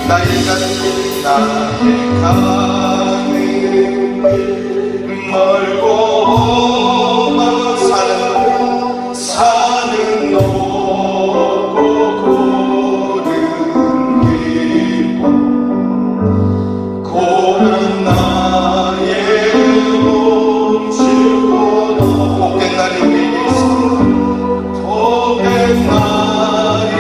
나의 가는 길 나의 가는 길 멀고 험한 산은 높고 고른 길 고른 나의 몸 싣고 복된 날이 우리에게 있습니다. 복된 날이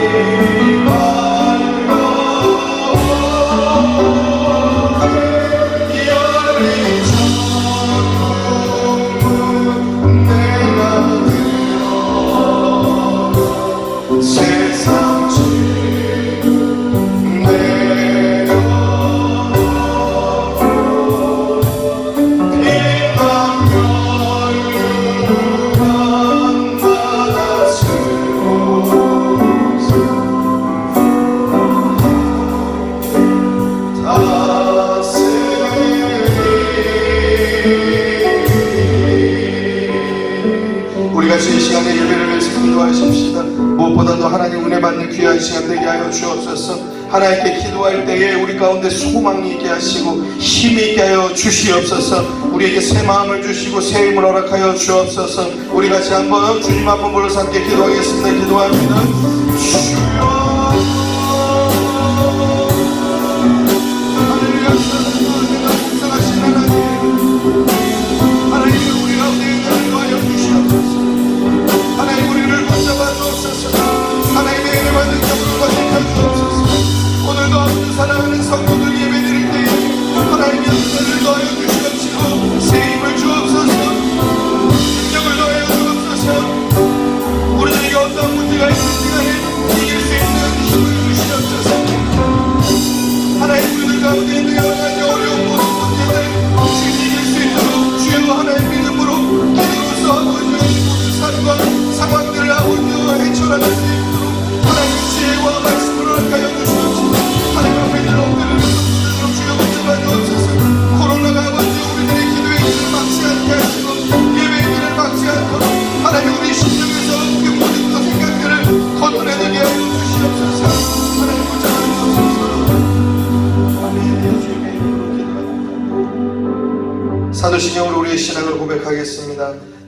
이 시간에 예배를 위해서 기도하십시다. 무엇보다도 하나님 은혜 받는 귀한 시간 되게 하여 주옵소서. 하나님께 기도할 때에 우리 가운데 소망이 있게 하시고 힘이 있게 하여 주시옵소서. 우리에게 새 마음을 주시고 새 힘을 허락하여 주옵소서. 우리 같이 한번 주님 앞에 불러서 함께 기도하겠습니다. 기도합니다. 주여 사랑하는 성도들 예배드릴 때에 하나님의 은혜를 더하여 주시옵시고 새 힘을 주옵소서. 능력을 더하여 주옵소서. 우리들에게 어떤 문제가 있는지 간에 이길 수 있는 힘을 주시옵소서. 하나님 우리들 가운데 있는 여러 가지 어려운 모든 문제들을 주님 이길 수 있도록 주여 하나님 믿음으로 기도로서 아버지의 모든 삶과 상황들을 아버지와 헤쳐나갈 수 있도록 하나님 지혜와 말씀을 허락하여 주시옵소서. 하나님 앞에 늘 엎드리는 성도들로 주여 붙잡아 주옵소서. 코로나가 아버지 우리들의 기도의 길을 막지 않게 하시고 예배의 길을 막지 않도록 하나님 우리 심령에서 그 모든 것 생각들을 걷어내게 하여 주시옵소서. 하나님 붙잡아 주옵소서. 아멘. 주님의 이름으로 기도합니다. 사도신경으로 우리의 신앙을 고백하겠습니다.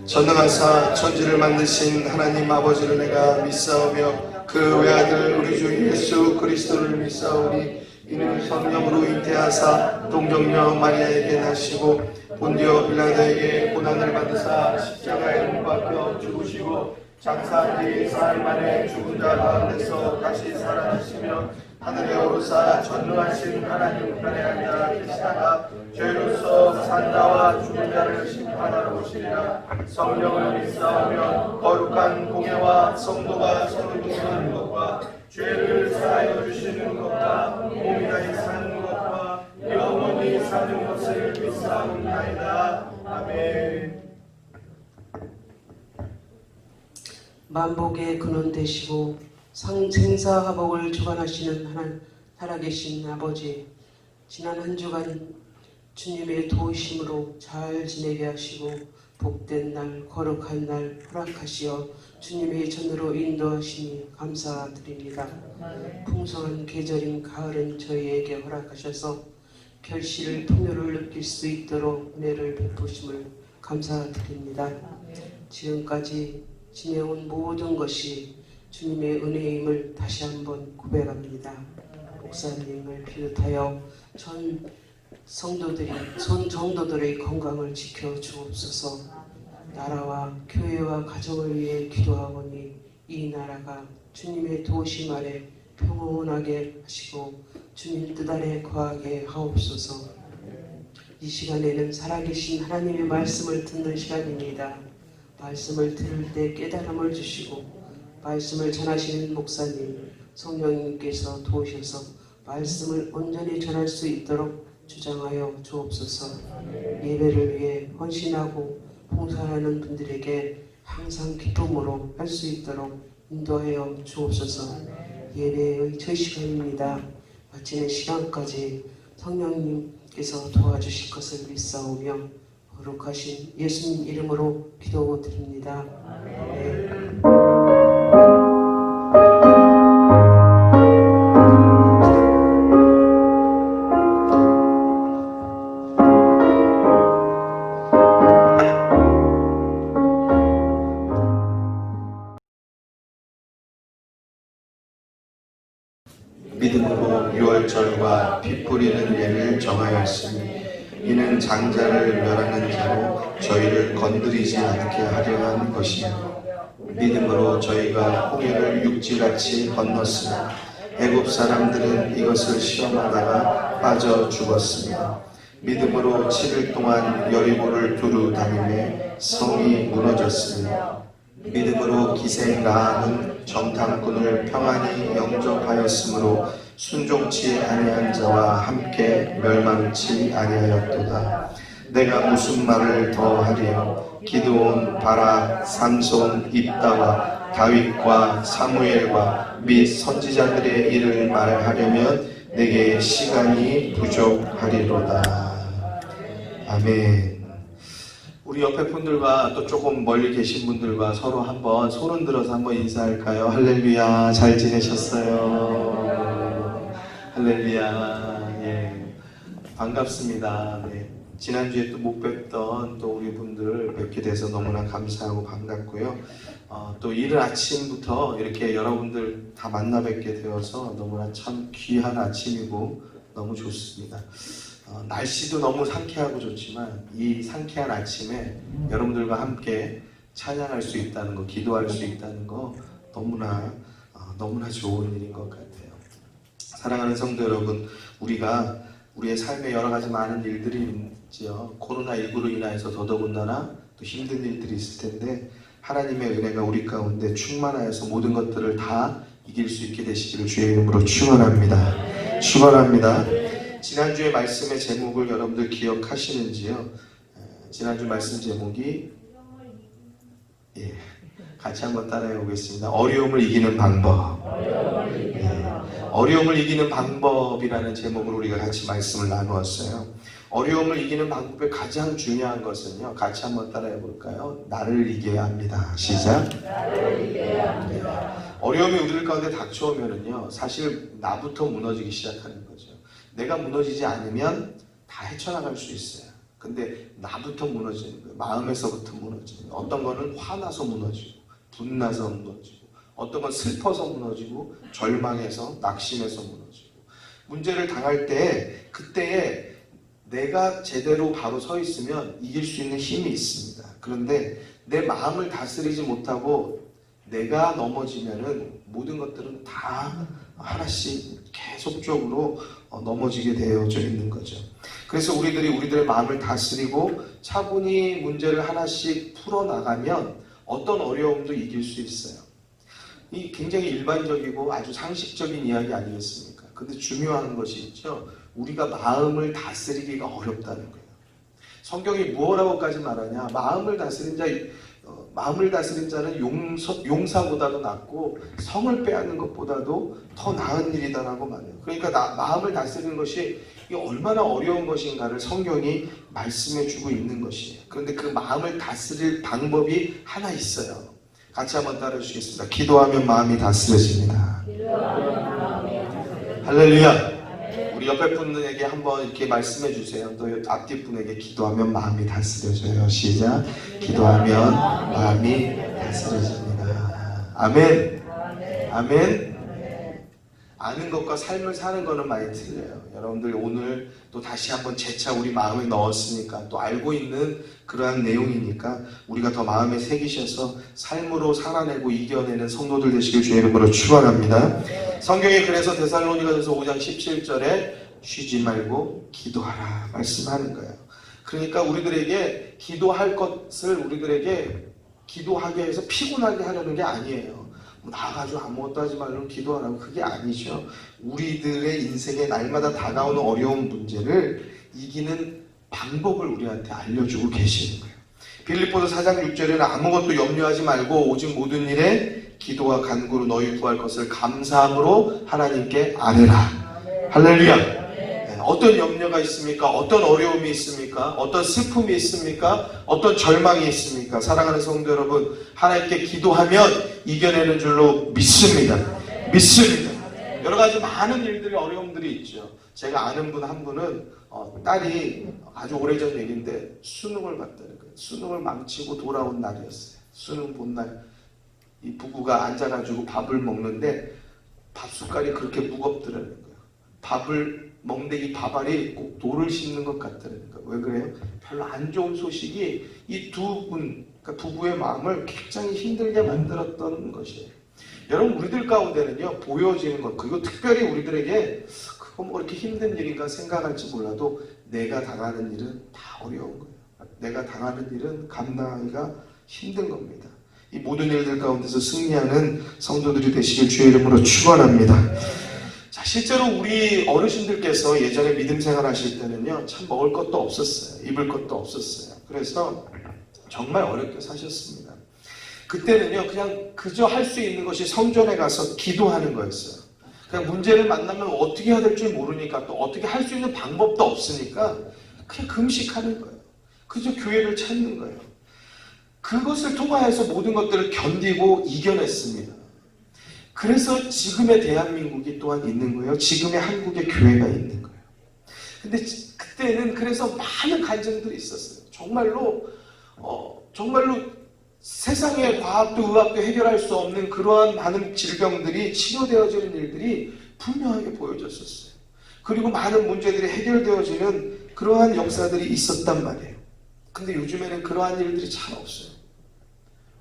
전능하사 천지를 만드신 하나님 아버지를 내가 믿사오며 그 외아들 우리 주 예수 그리스도를 믿사오니 이는 성령으로 잉태하사 동정녀 마리아에게 나시고 본디오 빌라도에게 고난을 받으사 십자가에 못 박혀 죽으시고 장사 뒤 사흘 만에 죽은 자 가운데서 다시 살아나시며 하늘에 오르사 전능하신 하나님 우편에 앉아 계시다가 죄로서 산자와 죽은 자를 심판하러 오시리라. 성령을 믿사오며 거룩한 공예와 성도가 서로 동행하는 것과 죄를 사하여 주시는 것과 몸이 다시 사는 것과 영원히 사는 것을 믿사옵나이다. 아멘. 만복의 근원 되시고 생사화복을 주관하시는 하나님 살아계신 아버지, 지난 한 주간 주님의 도우심으로 잘 지내게 하시고 복된 날 거룩한 날 허락하시어 주님의 전으로 인도하시니 감사드립니다. 풍성한 계절인 가을은 저희에게 허락하셔서 결실을 풍요를 느낄 수 있도록 은혜를 베푸심을 감사드립니다. 지금까지 지내온 모든 것이 주님의 은혜임을 다시 한번 고백합니다. 목사님을 비롯하여 전 정도들의 건강을 지켜 주옵소서. 나라와 교회와 가정을 위해 기도하오니 이 나라가 주님의 도우심 아래 평온하게 하시고 주님 뜻 아래 거하게 하옵소서. 이 시간에는 살아계신 하나님의 말씀을 듣는 시간입니다. 말씀을 들을 때 깨달음을 주시고 말씀을 전하시는 목사님, 성령님께서 도우셔서 말씀을 온전히 전할 수 있도록 주장하여 주옵소서. 예배를 위해 헌신하고 봉사하는 분들에게 항상 기쁨으로 할 수 있도록 인도하여 주옵소서. 예배의 첫 시간입니다. 마치는 시간까지 성령님께서 도와주실 것을 믿사오며 거룩하신 예수님 이름으로 기도드립니다. 아멘. 믿음으로 유월절과 피 뿌리는 예를 정하였으니 이는 장자를 멸하는 자로 저희를 건드리지 않게 하려 한 것이며 믿음으로 저희가 홍해를 육지같이 건넜으나 애굽 사람들은 이것을 시험하다가 빠져 죽었으며 믿음으로 7일 동안 여리고를 두루 다니며 성이 무너졌으며 믿음으로 기생 라합은 정탐꾼을 평안히 영접하였으므로 순종치 아니한 자와 함께 멸망치 아니하였도다. 내가 무슨 말을 더하리요? 기드온, 바락, 삼손, 입다와 다윗과 사무엘과 및 선지자들의 일을 말하려면 내게 시간이 부족하리로다. 아멘. 우리 옆에 분들과 또 조금 멀리 계신 분들과 서로 한번 손을 들어서 한번 인사할까요? 할렐루야, 잘 지내셨어요? 할렐루야, 예, 반갑습니다. 네. 지난주에 또 못 뵙던 또 우리 분들 뵙게 돼서 너무나 감사하고 반갑고요. 또 이른 아침부터 이렇게 여러분들 다 만나 뵙게 되어서 너무나 참 귀한 아침이고 너무 좋습니다. 날씨도 너무 상쾌하고 좋지만 이 상쾌한 아침에 여러분들과 함께 찬양할 수 있다는 거, 기도할 수 있다는 거 너무나 좋은 일인 것 같아요. 사랑하는 성도 여러분, 우리가 우리의 삶에 여러 가지 많은 일들이 있지요. 코로나19로 인하여서 더더군다나 또 힘든 일들이 있을 텐데 하나님의 은혜가 우리 가운데 충만하여서 모든 것들을 다 이길 수 있게 되시기를 주의 이름으로 축원합니다. 축원합니다. 지난주의 말씀의 제목을 여러분들 기억하시는지요? 지난주 말씀 제목이 같이 한번 따라해 보겠습니다. 어려움을 이기는 방법. 어려움을 이기는 방법이라는 제목으로 우리가 같이 말씀을 나누었어요. 어려움을 이기는 방법의 가장 중요한 것은요, 같이 한번 따라해 볼까요? 나를 이겨야 합니다. 시작. 나를 이겨야 합니다. 어려움이 우리들 가운데 닥쳐오면은요, 사실 나부터 무너지기 시작하는 거죠. 내가 무너지지 않으면 다 헤쳐나갈 수 있어요. 근데 나부터 무너지는 거예요. 마음에서부터 무너지는 거예요. 어떤 거는 화나서 무너지고 분나서 무너지고 어떤 건 슬퍼서 무너지고 절망해서 낙심해서 무너지고 문제를 당할 때 그때에 내가 제대로 바로 서 있으면 이길 수 있는 힘이 있습니다. 그런데 내 마음을 다스리지 못하고 내가 넘어지면은 모든 것들은 다 하나씩 계속적으로 넘어지게 되어져 있는 거죠. 그래서 우리들의 마음을 다스리고 차분히 문제를 하나씩 풀어나가면 어떤 어려움도 이길 수 있어요. 이 굉장히 일반적이고 아주 상식적인 이야기 아니겠습니까? 근데 중요한 것이 있죠. 우리가 마음을 다스리기가 어렵다는 거예요. 성경이 뭐라고까지 말하냐? 마음을 다스린 자는 용사보다도 낫고 성을 빼앗는 것보다도 더 나은 일이다라고 말해요. 그러니까 마음을 다스리는 것이 얼마나 어려운 것인가를 성경이 말씀해주고 있는 것이에요. 그런데 그 마음을 다스릴 방법이 하나 있어요. 같이 한번 따라주시겠습니다. 기도하면 마음이 다스려집니다. 할렐루야. 우리 옆에 분에게 한번 이렇게 말씀해 주세요. 또 앞뒤 분에게 기도하면 마음이 다스려져요. 시작. 기도하면 마음이 다스려집니다. 아멘. 아멘. 아는 것과 삶을 사는 거는 많이 틀려요. 여러분들 오늘 또 다시 한번 재차 우리 마음에 넣었으니까 또 알고 있는 그러한 내용이니까 우리가 더 마음에 새기셔서 삶으로 살아내고 이겨내는 성도들 되시길 주의 이름으로 축원합니다. 성경에 그래서 데살로니가전서 5장 17절에 쉬지 말고 기도하라 말씀하는 거예요. 그러니까 우리들에게 기도할 것을 우리들에게 기도하게 해서 피곤하게 하려는 게 아니에요. 나가지고 아무것도 하지 말라고 기도하라고, 그게 아니죠. 우리들의 인생에 날마다 다가오는 어려운 문제를 이기는 방법을 우리한테 알려주고 계시는 거예요. 빌립보서 4장 6절에는 아무것도 염려하지 말고 오직 모든 일에 기도와 간구로 너희 구할 것을 감사함으로 하나님께 아뢰라. 할렐루야. 어떤 염려가 있습니까? 어떤 어려움이 있습니까? 어떤 슬픔이 있습니까? 어떤 절망이 있습니까? 사랑하는 성도 여러분, 하나님께 기도하면 이겨내는 줄로 믿습니다. 믿습니다. 여러 가지 많은 일들이, 어려움들이 있죠. 제가 아는 분 한 분은 딸이 아주 오래전 얘기인데 수능을 봤다는 거예요. 수능을 망치고 돌아온 날이었어요. 수능 본 날 이 부부가 앉아가지고 밥을 먹는데 밥숟갈이 그렇게 무겁더라는 거예요. 밥을 먹는데 이 밥알이 꼭 돌을 씹는 것 같더라는 거예요. 왜 그래요? 별로 안 좋은 소식이 이 두 분, 그러니까 부부의 마음을 굉장히 힘들게 만들었던 것이에요. 여러분, 우리들 가운데는요, 보여지는 것, 그리고 특별히 우리들에게 그거 뭐 이렇게 힘든 일인가 생각할지 몰라도 내가 당하는 일은 다 어려운 거예요. 내가 당하는 일은 감당하기가 힘든 겁니다. 이 모든 일들 가운데서 승리하는 성도들이 되시길 주의 이름으로 축원합니다. 자, 실제로 우리 어르신들께서 예전에 믿음 생활 하실 때는요, 참 먹을 것도 없었어요. 입을 것도 없었어요. 그래서 정말 어렵게 사셨습니다. 그때는요, 그냥 그저 할 수 있는 것이 성전에 가서 기도하는 거였어요. 그냥 문제를 만나면 어떻게 해야 될 줄 모르니까, 또 어떻게 할 수 있는 방법도 없으니까 그냥 금식하는 거예요. 그저 교회를 찾는 거예요. 그것을 통하여서 모든 것들을 견디고 이겨냈습니다. 그래서 지금의 대한민국이 또한 있는 거예요. 지금의 한국의 교회가 있는 거예요. 근데 그때는 그래서 많은 간증들이 있었어요. 정말로 세상의 과학도 의학도 해결할 수 없는 그러한 많은 질병들이 치료되어지는 일들이 분명하게 보여졌었어요. 그리고 많은 문제들이 해결되어지는 그러한 역사들이 있었단 말이에요. 근데 요즘에는 그러한 일들이 잘 없어요.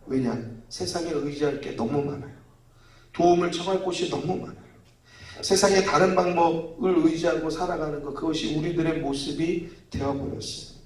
왜냐? 세상에 의지할 게 너무 많아요. 도움을 청할 곳이 너무 많아요. 세상에 다른 방법을 의지하고 살아가는 것, 그것이 우리들의 모습이 되어버렸어요.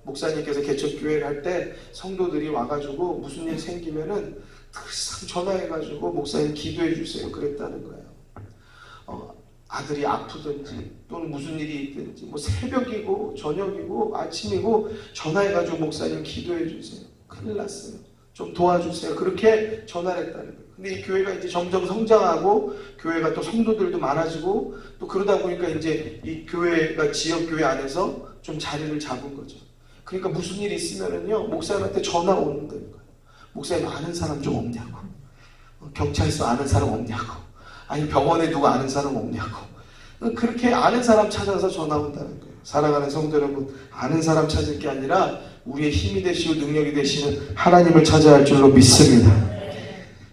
목사님께서 개척교회를 할 때 성도들이 와가지고 무슨 일 생기면은 항상 전화해가지고 목사님 기도해 주세요 그랬다는 거예요. 아들이 아프든지 또는 무슨 일이 있든지 뭐 새벽이고 저녁이고 아침이고 전화해가지고 목사님 기도해 주세요. 큰일 났어요. 좀 도와주세요. 그렇게 전화를 했다는 거예요. 근데 이 교회가 이제 점점 성장하고 교회가 또 성도들도 많아지고 또 그러다 보니까 이제 이 교회가 지역교회 안에서 좀 자리를 잡은 거죠. 그러니까 무슨 일이 있으면은요, 목사님한테 전화 오는 거예요. 목사님 아는 사람 좀 없냐고. 경찰서 아는 사람 없냐고. 아니 병원에 누구 아는 사람 없냐고. 그렇게 아는 사람 찾아서 전화 온다는 거예요. 사랑하는 성도 여러분, 아는 사람 찾을 게 아니라 우리의 힘이 되시고 능력이 되시는 하나님을 찾아야 할 줄로 믿습니다.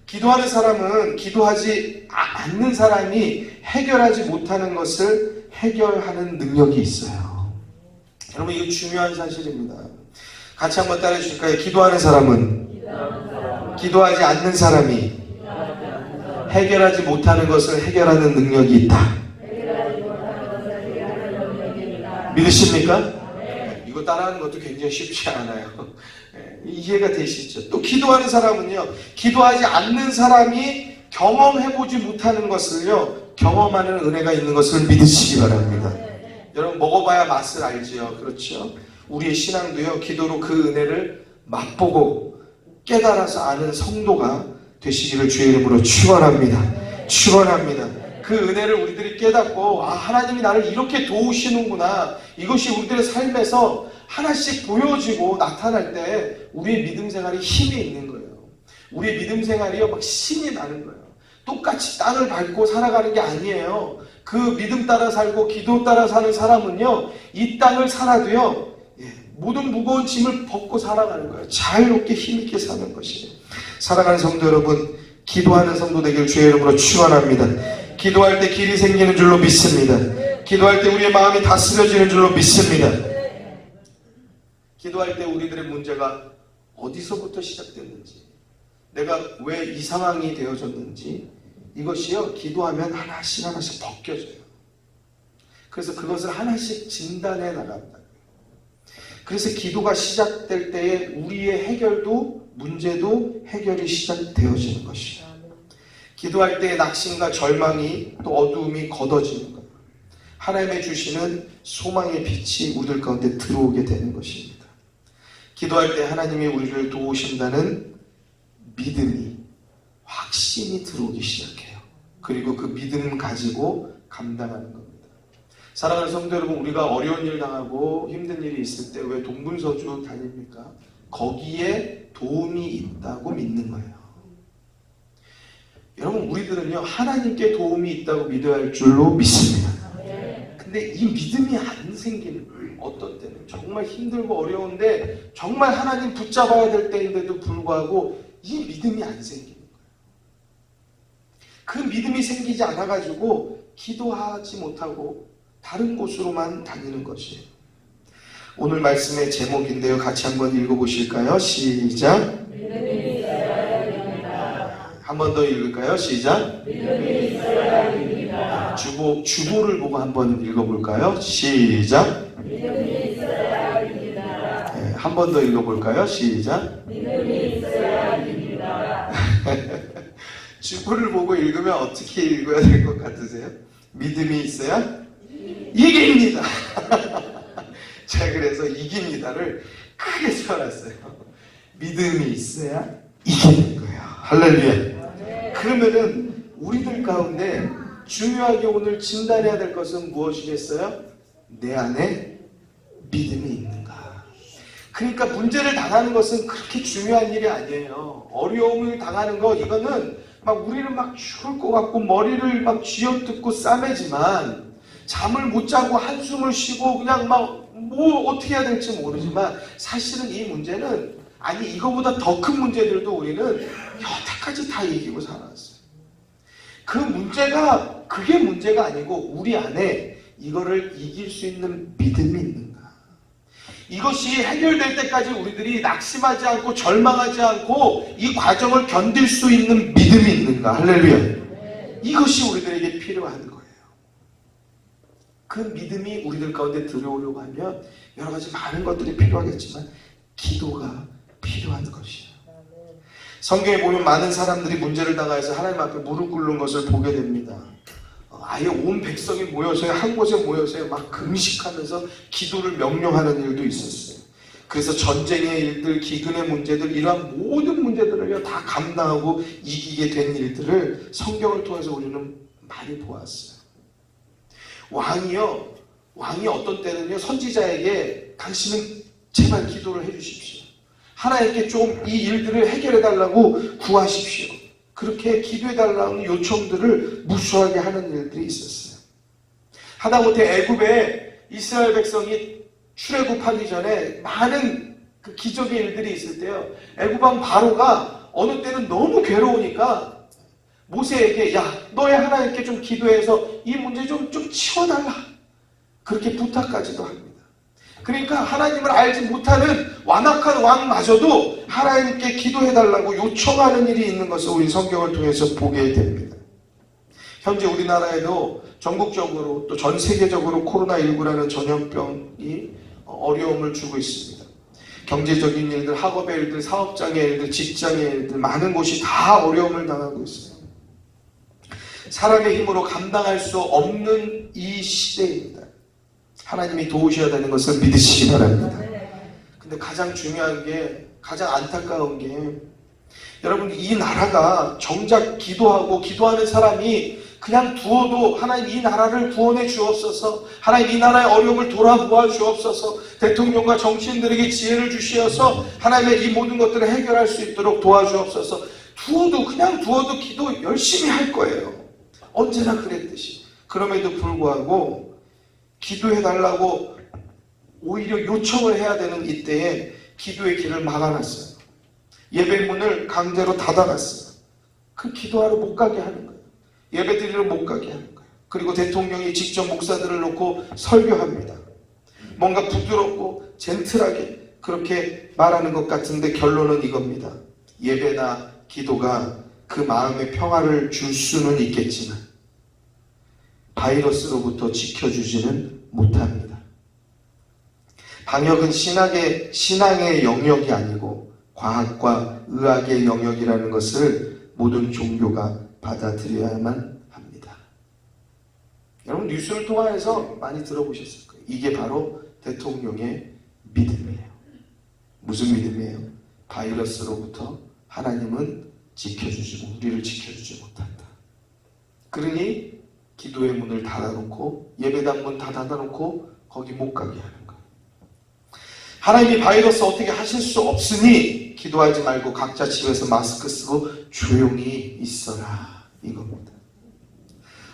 기도하는 사람은 기도하지 않는 사람이 해결하지 못하는 것을 해결하는 능력이 있어요. 여러분, 이거 중요한 사실입니다. 같이 한번 따라해 주실까요? 기도하는 사람은 기도하지 않는 사람이 해결하지 못하는 것을 해결하는 능력이 있다. 믿으십니까? 이거 따라하는 것도 굉장히 쉽지 않아요. 이해가 되시죠? 또 기도하는 사람은요, 기도하지 않는 사람이 경험해보지 못하는 것을요, 경험하는 은혜가 있는 것을 믿으시기 바랍니다. 여러분, 먹어봐야 맛을 알지요. 그렇죠? 우리의 신앙도요, 기도로 그 은혜를 맛보고 깨달아서 아는 성도가 되시기를 주의 이름으로 축원합니다. 축원합니다. 그 은혜를 우리들이 깨닫고, 하나님이 나를 이렇게 도우시는구나. 이것이 우리들의 삶에서 하나씩 보여지고 나타날 때 우리의 믿음 생활이 힘이 있는 거예요. 우리의 믿음 생활이요, 막 신이 나는 거예요. 똑같이 땅을 밟고 살아가는 게 아니에요. 그 믿음 따라 살고 기도 따라 사는 사람은요, 이 땅을 살아도요, 모든 무거운 짐을 벗고 살아가는 거예요. 자유롭게 힘있게 사는 것이에요. 사랑하는 성도 여러분, 기도하는 성도 되길 주의 이름으로 축원합니다. 기도할 때 길이 생기는 줄로 믿습니다. 기도할 때 우리의 마음이 다스려지는 줄로 믿습니다. 기도할 때 우리들의 문제가 어디서부터 시작됐는지, 내가 왜 이 상황이 되어졌는지, 이것이요, 기도하면 하나씩 하나씩 벗겨져요. 그래서 그것을 하나씩 진단해 나간다. 그래서 기도가 시작될 때에 우리의 해결도, 문제도 해결이 시작되어지는 것이에요. 기도할 때의 낙심과 절망이, 또 어두움이 걷어지는 것, 하나님의 주시는 소망의 빛이 우리들 가운데 들어오게 되는 것입니다. 기도할 때 하나님이 우리를 도우신다는 믿음이, 확신이 들어오기 시작해요. 그리고 그 믿음 가지고 감당하는 겁니다. 사랑하는 성도 여러분, 우리가 어려운 일 당하고 힘든 일이 있을 때 왜 동분서주 다닙니까? 거기에 도움이 있다고 믿는 거예요. 여러분, 우리들은요, 하나님께 도움이 있다고 믿어야 할 줄로 믿습니다. 근데 이 믿음이 안 생기는 거예요. 어떤 때는 정말 힘들고 어려운데 정말 하나님 붙잡아야 될 때인데도 불구하고 이 믿음이 안 생기는 거예요. 그 믿음이 생기지 않아가지고 기도하지 못하고 다른 곳으로만 다니는 것이에요. 오늘 말씀의 제목인데요. 같이 한번 읽어보실까요? 시작. 한 번 더 읽을까요? 시작. 주보를 보고 한번 읽어볼까요? 시작. 한 번 더 읽어볼까요? 시작. 주보를 보고 읽으면 어떻게 읽어야 될 것 같으세요? 믿음이 있어야 이깁니다. 제가 그래서 이깁니다를 크게 써놨어요. 믿음이 있어야 이기는 거예요. 할렐루야. 그러면은 우리들 가운데 중요하게 오늘 진단해야 될 것은 무엇이겠어요? 내 안에 믿음이 있는가. 그러니까 문제를 당하는 것은 그렇게 중요한 일이 아니에요. 어려움을 당하는 거, 이거는 막 우리는 막 죽을 것 같고 머리를 막 쥐어뜯고 싸매지만, 잠을 못 자고 한숨을 쉬고 그냥 막 뭐 어떻게 해야 될지 모르지만, 사실은 이 문제는, 아니 이거보다 더 큰 문제들도 우리는 여태까지 다 이기고 살아왔어요. 그 문제가, 그게 문제가 아니고 우리 안에 이거를 이길 수 있는 믿음이 있는가. 이것이 해결될 때까지 우리들이 낙심하지 않고 절망하지 않고 이 과정을 견딜 수 있는 믿음이 있는가. 할렐루야. 이것이 우리들에게 필요한 거예요. 그 믿음이 우리들 가운데 들어오려고 하면 여러 가지 많은 것들이 필요하겠지만 기도가 필요한 것이에요. 성경에 보면 많은 사람들이 문제를 당해서 하나님 앞에 무릎 꿇는 것을 보게 됩니다. 아예 온 백성이 모여서 한 곳에 모여서 막 금식하면서 기도를 명령하는 일도 있었어요. 그래서 전쟁의 일들, 기근의 문제들, 이러한 모든 문제들을 다 감당하고 이기게 된 일들을 성경을 통해서 우리는 많이 보았어요. 왕이 어떤 때는요, 선지자에게 당신은 제발 기도를 해주십시오. 하나님께 좀 이 일들을 해결해달라고 구하십시오. 그렇게 기도해달라는 요청들을 무수하게 하는 일들이 있었어요. 하다못해 애굽에 이스라엘 백성이 출애굽하기 전에 많은 그 기적의 일들이 있을 때요, 애굽 왕 바로가 어느 때는 너무 괴로우니까 모세에게, 야, 너의 하나님께 좀 기도해서 이 문제 좀 치워달라, 그렇게 부탁까지도 합니다. 그러니까 하나님을 알지 못하는 완악한 왕마저도 하나님께 기도해달라고 요청하는 일이 있는 것을 우리 성경을 통해서 보게 됩니다. 현재 우리나라에도 전국적으로 또 전 세계적으로 코로나19라는 전염병이 어려움을 주고 있습니다. 경제적인 일들, 학업의 일들, 사업장의 일들, 직장의 일들, 많은 곳이 다 어려움을 당하고 있어요. 사람의 힘으로 감당할 수 없는 이 시대입니다. 하나님이 도우셔야 되는 것을 믿으시기 바랍니다. 근데 가장 중요한 게, 가장 안타까운 게, 여러분, 이 나라가 정작 기도하는 사람이 그냥 두어도 하나님 이 나라를 구원해 주옵소서, 하나님 이 나라의 어려움을 돌아보아 주옵소서, 대통령과 정치인들에게 지혜를 주시어서 하나님의 이 모든 것들을 해결할 수 있도록 도와주옵소서, 그냥 두어도 기도 열심히 할 거예요. 언제나 그랬듯이. 그럼에도 불구하고 기도해달라고 오히려 요청을 해야 되는 이때에 기도의 길을 막아놨어요. 예배문을 강제로 닫아놨어요. 그 기도하러 못 가게 하는 거예요. 예배드리러 못 가게 하는 거예요. 그리고 대통령이 직접 목사들을 놓고 설교합니다. 뭔가 부드럽고 젠틀하게 그렇게 말하는 것 같은데 결론은 이겁니다. 예배나 기도가 그 마음의 평화를 줄 수는 있겠지만 바이러스로부터 지켜주지는 못합니다. 방역은 신앙의 영역이 아니고 과학과 의학의 영역이라는 것을 모든 종교가 받아들여야만 합니다. 여러분, 뉴스를 통해서 많이 들어보셨을 거예요. 이게 바로 대통령의 믿음이에요. 무슨 믿음이에요? 바이러스로부터 하나님은 우리를 지켜주지 못한다. 그러니 기도의 문을 닫아놓고, 예배당 문 다 닫아놓고 거기 못 가게 하는 거예요. 하나님이 바이러스 어떻게 하실 수 없으니 기도하지 말고 각자 집에서 마스크 쓰고 조용히 있어라, 이겁니다.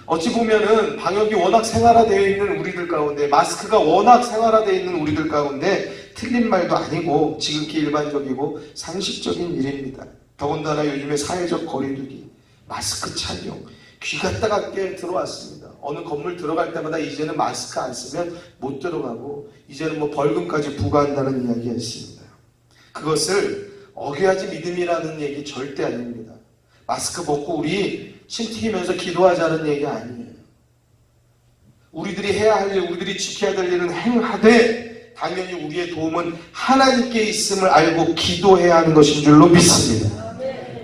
어찌 보면은 방역이 워낙 생활화되어 있는 우리들 가운데, 마스크가 워낙 생활화되어 있는 우리들 가운데 틀린 말도 아니고 지극히 일반적이고 상식적인 일입니다. 더군다나 요즘에 사회적 거리두기, 마스크 착용, 귀가 따갑게 들어왔습니다. 어느 건물 들어갈 때마다 이제는 마스크 안 쓰면 못 들어가고 이제는 뭐 벌금까지 부과한다는 이야기가 있습니다. 그것을 어겨야지 믿음이라는 얘기 절대 아닙니다. 마스크 벗고 우리 침 튀기면서 기도하자는 얘기 아니에요. 우리들이 해야 할 일, 우리들이 지켜야 될 일은 행하되 당연히 우리의 도움은 하나님께 있음을 알고 기도해야 하는 것인 줄로 믿습니다.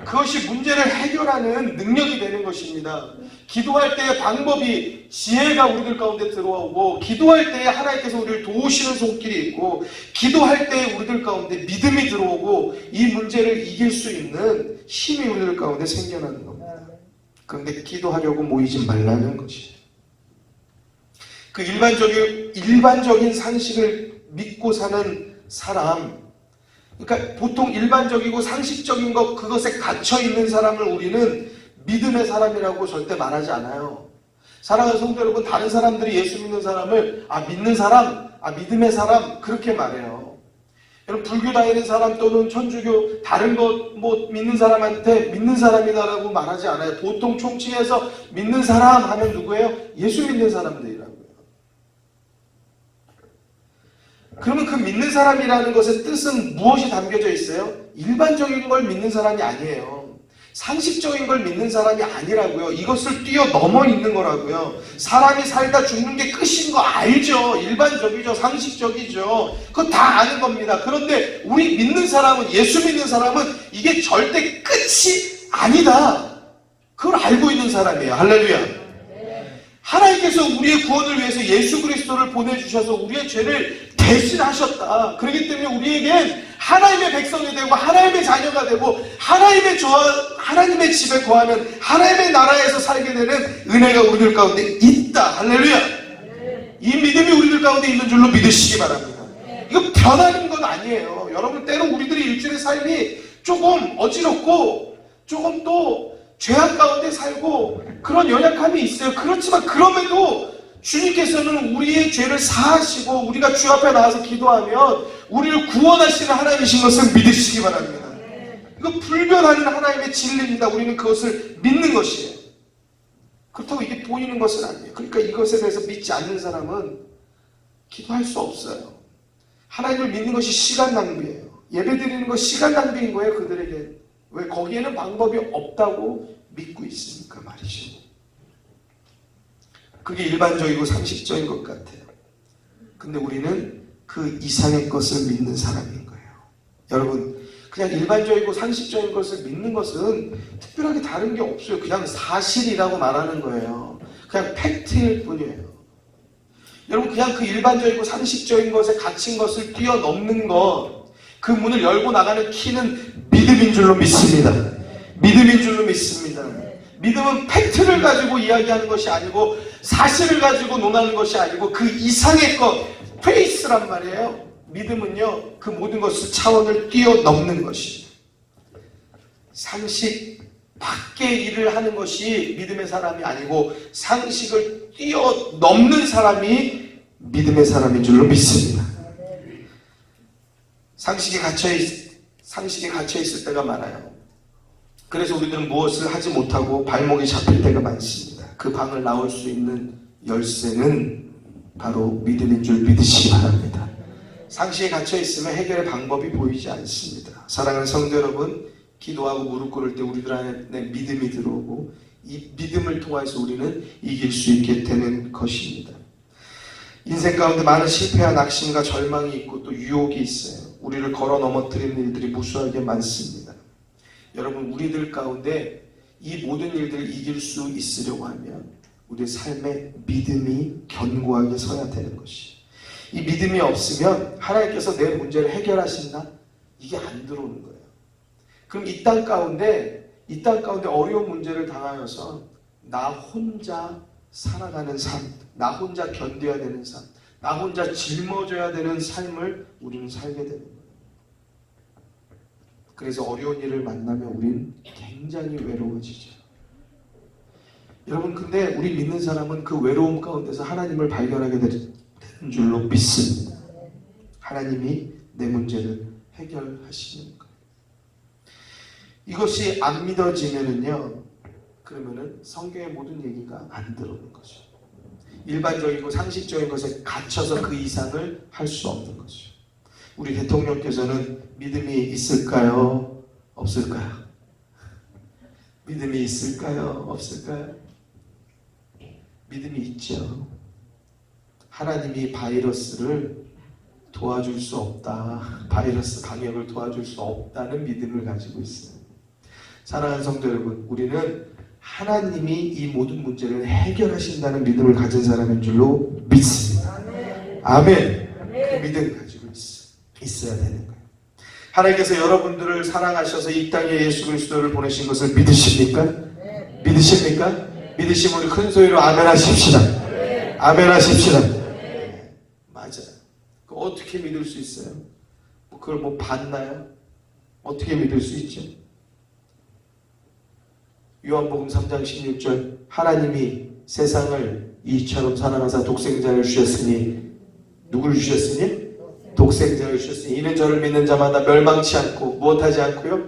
그것이 문제를 해결하는 능력이 되는 것입니다. 기도할 때의 방법이 지혜가 우리들 가운데 들어오고 기도할 때에 하나님께서 우리를 도우시는 손길이 있고 기도할 때에 우리들 가운데 믿음이 들어오고 이 문제를 이길 수 있는 힘이 우리들 가운데 생겨나는 겁니다. 그런데 기도하려고 모이지 말라는 것이에요. 그 일반적인 상식을 믿고 사는 사람, 그러니까 보통 일반적이고 상식적인 것, 그것에 갇혀있는 사람을 우리는 믿음의 사람이라고 절대 말하지 않아요. 사랑하는 성도 여러분, 다른 사람들이 예수 믿는 사람을 믿는 사람, 믿음의 사람 그렇게 말해요. 여러분, 불교 다니는 사람 또는 천주교 다른 것 믿는 사람한테 믿는 사람이다라고 말하지 않아요. 보통 총칭해서 믿는 사람 하면 누구예요? 예수 믿는 사람들이라고요. 그러면 그 믿는 사람이라는 것의 뜻은 무엇이 담겨져 있어요? 일반적인 걸 믿는 사람이 아니에요. 상식적인 걸 믿는 사람이 아니라고요. 이것을 뛰어넘어 있는 거라고요. 사람이 살다 죽는 게 끝인 거 알죠. 일반적이죠. 상식적이죠. 그거 다 아는 겁니다. 그런데 우리 믿는 사람은, 예수 믿는 사람은 이게 절대 끝이 아니다. 그걸 알고 있는 사람이에요. 할렐루야. 하나님께서 우리의 구원을 위해서 예수 그리스도를 보내주셔서 우리의 죄를 대신하셨다. 그렇기 때문에 우리에겐 하나님의 백성이 되고 하나님의 자녀가 되고 하나님의 집에 거하는 하나님의 나라에서 살게 되는 은혜가 우리들 가운데 있다. 할렐루야. 이 믿음이 우리들 가운데 있는 줄로 믿으시기 바랍니다. 이거 변하는 건 아니에요. 여러분, 때로 우리들이 일주일의 삶이 조금 어지럽고 조금 또 죄악 가운데 살고 그런 연약함이 있어요. 그렇지만 그럼에도 주님께서는 우리의 죄를 사하시고 우리가 주 앞에 나와서 기도하면 우리를 구원하시는 하나님이신 것을 믿으시기 바랍니다. 이거 불변하는 하나님의 진리입니다. 우리는 그것을 믿는 것이에요. 그렇다고 이게 보이는 것은 아니에요. 그러니까 이것에 대해서 믿지 않는 사람은 기도할 수 없어요. 하나님을 믿는 것이 시간 낭비예요. 예배 드리는 것 시간 낭비인 거예요. 그들에게. 왜? 거기에는 방법이 없다고 믿고 있으니까 말이죠. 그게 일반적이고 상식적인 것 같아요. 근데 우리는 그 이상의 것을 믿는 사람인 거예요. 여러분, 그냥 일반적이고 상식적인 것을 믿는 것은 특별하게 다른 게 없어요. 그냥 사실이라고 말하는 거예요. 그냥 팩트일 뿐이에요. 여러분, 그냥 그 일반적이고 상식적인 것에 갇힌 것을 뛰어넘는 것, 그 문을 열고 나가는 키는 믿음인 줄로 믿습니다. 믿음인 줄로 믿습니다. 믿음은 팩트를 가지고 이야기하는 것이 아니고 사실을 가지고 논하는 것이 아니고 그 이상의 것, 페이스란 말이에요. 믿음은요, 그 모든 것을 차원을 뛰어넘는 것이에요. 상식 밖의 일을 하는 것이 믿음의 사람이 아니고 상식을 뛰어넘는 사람이 믿음의 사람인 줄로 믿습니다. 상식에 갇혀있을 때가 많아요. 그래서 우리들은 무엇을 하지 못하고 발목이 잡힐 때가 많습니다. 그 방을 나올 수 있는 열쇠는 바로 믿음인 줄 믿으시기 바랍니다. 상식에 갇혀있으면 해결의 방법이 보이지 않습니다. 사랑하는 성도 여러분, 기도하고 무릎 꿇을 때 우리들 안에 믿음이 들어오고 이 믿음을 통해서 우리는 이길 수 있게 되는 것입니다. 인생 가운데 많은 실패와 낙심과 절망이 있고 또 유혹이 있어요. 우리를 걸어 넘어뜨리는 일들이 무수하게 많습니다. 여러분, 우리들 가운데 이 모든 일들을 이길 수 있으려고 하면 우리의 삶에 믿음이 견고하게 서야 되는 것이에요. 이 믿음이 없으면 하나님께서 내 문제를 해결하신다? 이게 안 들어오는 거예요. 그럼 이 땅 가운데 어려운 문제를 당하여서 나 혼자 살아가는 삶, 나 혼자 견뎌야 되는 삶, 나 혼자 짊어져야 되는 삶을 우리는 살게 되는 거예요. 그래서 어려운 일을 만나면 우리는 굉장히 외로워지죠. 여러분, 근데 우리 믿는 사람은 그 외로움 가운데서 하나님을 발견하게 되는 줄로 믿습니다. 하나님이 내 문제를 해결하시는 거예요. 이것이 안 믿어지면은요, 그러면은 성경의 모든 얘기가 안 들어오는 거죠. 일반적이고 상식적인 것에 갇혀서 그 이상을 할 수 없는 거죠. 우리 대통령께서는 믿음이 있을까요? 없을까요? 믿음이 있을까요? 없을까요? 믿음이 있죠. 하나님이 바이러스를 도와줄 수 없다. 바이러스 방역을 도와줄 수 없다는 믿음을 가지고 있어요. 사랑하는 성도 여러분, 우리는 하나님이 이 모든 문제를 해결하신다는 믿음을 가진 사람인 줄로 믿습니다. 아멘. 그 믿음 가지고 있어야 되는 거예요. 하나님께서 여러분들을 사랑하셔서 이 땅에 예수 그리스도를 보내신 것을 믿으십니까? 믿으십니까? 믿으시면 우리 큰 소리로 아멘 하십시다. 아멘 하십시다. 맞아요. 어떻게 믿을 수 있어요? 그걸 뭐 봤나요? 어떻게 믿을 수 있죠? 요한복음 3장 16절 하나님이 세상을 이처럼 사랑하사 독생자를 주셨으니 누구를 주셨으니? 독생자를 주셨으니 이는 저를 믿는 자마다 멸망치 않고 무엇하지 않고요?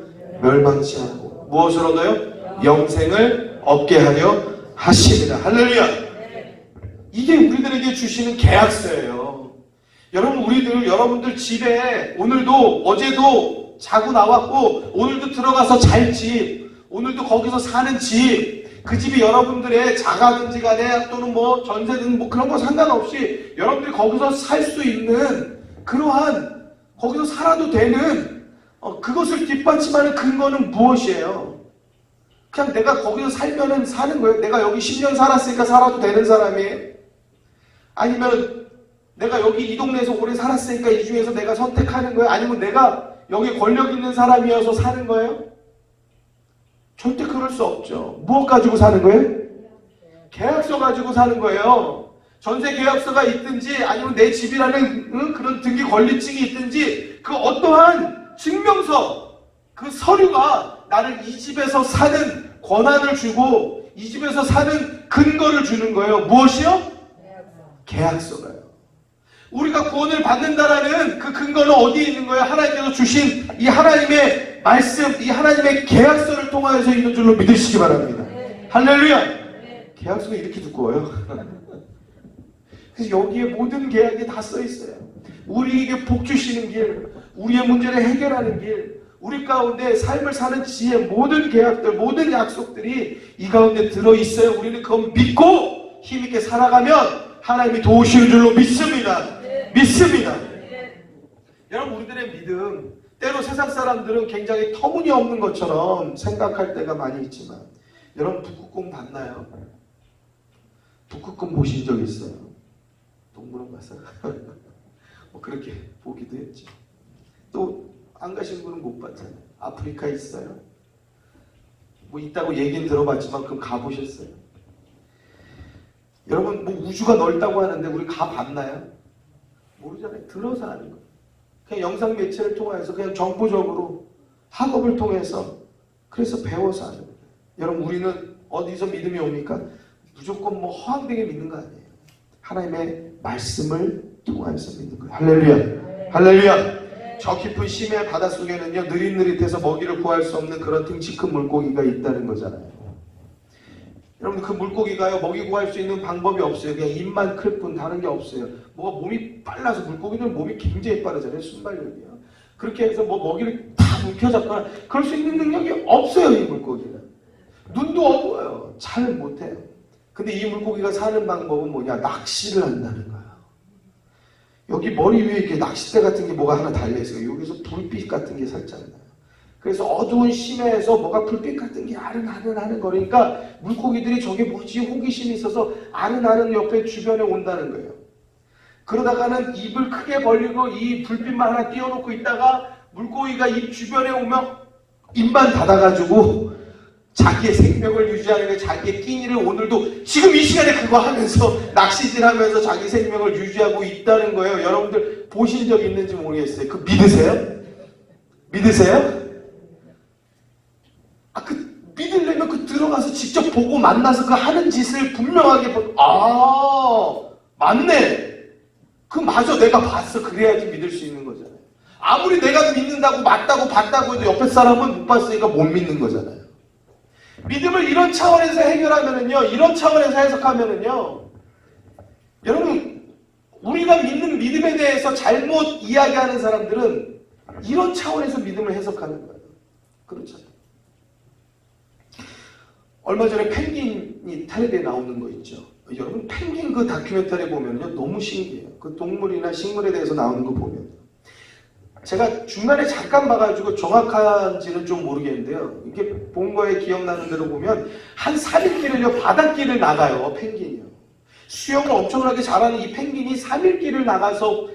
멸망치 않고 무엇을 얻어요? 영생을 얻게 하려 하십니다. 할렐루야! 이게 우리들에게 주시는 계약서예요. 여러분, 여러분들 집에 오늘도 어제도 자고 나왔고 오늘도 들어가서 잘 집, 오늘도 거기서 사는 집, 그 집이 여러분들의 자가든지 간에 또는 뭐 전세든 뭐 그런 거 상관없이 여러분들이 거기서 살 수 있는 그러한 거기서 살아도 되는 그것을 뒷받침하는 근거는 무엇이에요? 그냥 내가 거기서 살면은 사는 거예요? 내가 여기 10년 살았으니까 살아도 되는 사람이에요? 아니면 내가 여기 이 동네에서 오래 살았으니까 이 중에서 내가 선택하는 거예요? 아니면 내가 여기 권력 있는 사람이어서 사는 거예요? 절대 그럴 수 없죠. 무엇 가지고 사는 거예요? 계약서 가지고 사는 거예요. 전세 계약서가 있든지 아니면 내 집이라는 그런 등기 권리증이 있든지 그 어떠한 증명서, 그 서류가 나를 이 집에서 사는 권한을 주고 이 집에서 사는 근거를 주는 거예요. 무엇이요? 계약서가요. 우리가 구원을 받는다라는 그 근거는 어디에 있는 거예요? 하나님께서 주신 이 하나님의 말씀, 이 하나님의 계약서를 통하여서 있는 줄로 믿으시기 바랍니다. 할렐루야! 계약서가 이렇게 두꺼워요. 그래서 여기에 모든 계약이 다 써 있어요. 우리에게 복 주시는 길, 우리의 문제를 해결하는 길, 우리 가운데 삶을 사는 지혜, 모든 계약들, 모든 약속들이 이 가운데 들어있어요. 우리는 그걸 믿고 힘있게 살아가면 하나님이 도우시는 줄로 믿습니다. 믿습니다. 여러분, 우리들의 믿음, 때로 세상 사람들은 굉장히 터무니없는 것처럼 생각할 때가 많이 있지만 여러분, 북극곰 봤나요? 북극곰 보신 적 있어요? 동물원 가서 그렇게 보기도 했죠. 또 안 가신 분은 못 봤잖아요. 아프리카 있어요? 뭐 있다고 얘기는 들어봤지만 그럼 가보셨어요? 여러분, 뭐 우주가 넓다고 하는데 우리 가봤나요? 모르잖아요. 들어서 아는 거예요. 그냥 영상 매체를 통해서 그냥 정보적으로 학업을 통해서 그래서 배워서 하는 거예요. 여러분, 우리는 어디서 믿음이 옵니까? 무조건 뭐 허황되게 믿는 거 아니에요. 하나님의 말씀을 통해서 믿는 거예요. 할렐루야! 할렐루야! 저 깊은 심해 바닷속에는요, 느릿느릿해서 먹이를 구할 수 없는 그런 등치 큰 물고기가 있다는 거잖아요. 여러분, 그 물고기가요, 먹이 구할 수 있는 방법이 없어요. 그냥 입만 클 뿐 다른 게 없어요. 뭐가 몸이 빨라서, 물고기들은 몸이 굉장히 빠르잖아요. 순발력이요. 그렇게 해서 뭐 먹이를 다 움켜잡거나 그럴 수 있는 능력이 없어요. 이 물고기는 눈도 어두워요. 잘 못해요. 근데 이 물고기가 사는 방법은 뭐냐? 낚시를 한다는 거예요. 여기 머리 위에 이렇게 낚싯대 같은 게 뭐가 하나 달려있어요. 여기서 불빛 같은 게 살짝 나요. 그래서 어두운 심해에서 뭐가 불빛 같은 게 아른아른 거리니까 물고기들이 저게 뭐지? 호기심이 있어서 아른아른 옆에 주변에 온다는 거예요. 그러다가는 입을 크게 벌리고 이 불빛만 하나 띄워놓고 있다가 물고기가 입 주변에 오면 입만 닫아가지고 자기의 생명을 유지하는 게 자기의 끼니를 오늘도 지금 이 시간에 그거 하면서 낚시질하면서 자기 생명을 유지하고 있다는 거예요. 여러분들 보신 적 있는지 모르겠어요. 그 믿으세요? 믿으세요? 믿으려면 그 들어가서 직접 보고 만나서 그 하는 짓을 분명하게 맞네. 그 맞아, 내가 봤어. 그래야지 믿을 수 있는 거잖아요. 아무리 내가 믿는다고 맞다고 봤다고 해도 옆에 사람은 못 봤으니까 못 믿는 거잖아요. 믿음을 이런 차원에서 해결하면은요, 이런 차원에서 해석하면은요, 여러분, 우리가 믿는 믿음에 대해서 잘못 이야기하는 사람들은 이런 차원에서 믿음을 해석하는 거예요. 그렇잖아요. 얼마 전에 펭귄이 텔레비에 나오는 거 있죠. 여러분, 펭귄 그 다큐멘터리 보면요, 너무 신기해요. 그 동물이나 식물에 대해서 나오는 거 보면. 제가 중간에 잠깐 봐가지고 정확한지는 좀 모르겠는데요. 이게 본 거에 기억나는 대로 보면 한 3일길을요, 바닷길을 나가요, 펭귄이요. 수영을 엄청나게 잘하는 이 펭귄이 3일길을 나가서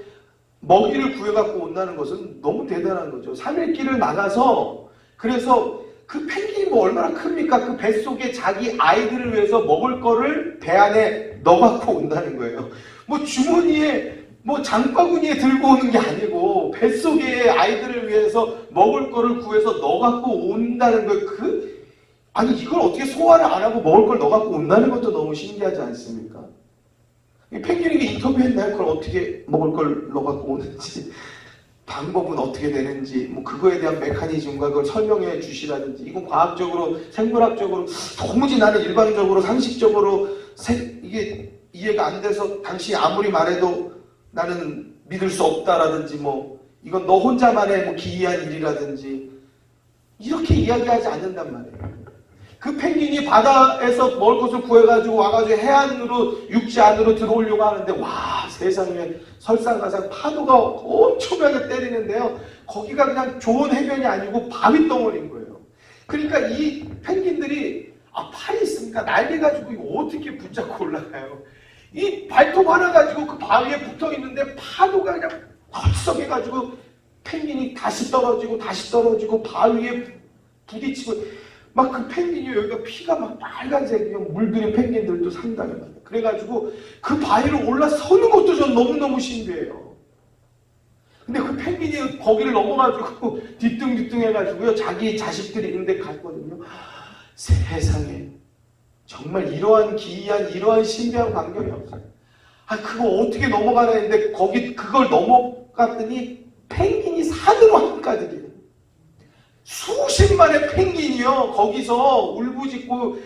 먹이를 구해갖고 온다는 것은 너무 대단한 거죠. 3일길을 나가서, 그래서 그 펭귄이 뭐 얼마나 큽니까? 그 뱃속에 자기 아이들을 위해서 먹을 거를 배 안에 넣어갖고 온다는 거예요. 뭐 주머니에, 뭐 장바구니에 들고 오는 게 아니고 뱃속에 아이들을 위해서 먹을 거를 구해서 넣어갖고 온다는 거예요. 아니 이걸 어떻게 소화를 안 하고 먹을 걸 넣어갖고 온다는 것도 너무 신기하지 않습니까? 펭귄에게 인터뷰했나요? 그걸 어떻게 먹을 걸 넣어갖고 오는지, 방법은 어떻게 되는지, 뭐 그거에 대한 메커니즘과 그걸 설명해 주시라든지, 이건 과학적으로, 생물학적으로, 도무지 나는 일반적으로, 상식적으로 이게 이해가 안 돼서 당신이 아무리 말해도 나는 믿을 수 없다라든지, 뭐 이건 너 혼자만의 뭐 기이한 일이라든지 이렇게 이야기하지 않는단 말이에요. 그 펭귄이 바다에서 먹을 것을 구해가지고 와가지고 해안으로, 육지 안으로 들어오려고 하는데, 와, 세상에 설상가상 파도가 엄청나게 때리는데요. 거기가 그냥 좋은 해변이 아니고 바위 덩어리인 거예요. 그러니까 이 펭귄들이, 팔이 있으니까 날개가지고 이거 어떻게 붙잡고 올라가요? 이 발톱 하나 가지고 그 바위에 붙어 있는데 파도가 그냥 헐썩해가지고 펭귄이 다시 떨어지고 바위에 부딪히고, 막 그 펭귄이 여기가 피가 막 빨간색이요. 물들인 펭귄들도 상당히 많아요. 그래가지고 그 바위를 올라서는 것도 전 너무너무 신기해요. 근데 그 펭귄이 거기를 넘어가지고 뒤뚱뒤뚱 해가지고요, 자기 자식들이 있는데 갔거든요. 세상에 정말 이러한 기이한, 이러한 신비한 광경이 없어요. 그거 어떻게 넘어가나 했는데 그걸 넘어갔더니 펭귄이 산으로 한가득이에요. 수십만의 펭귄이요, 거기서 울부짖고,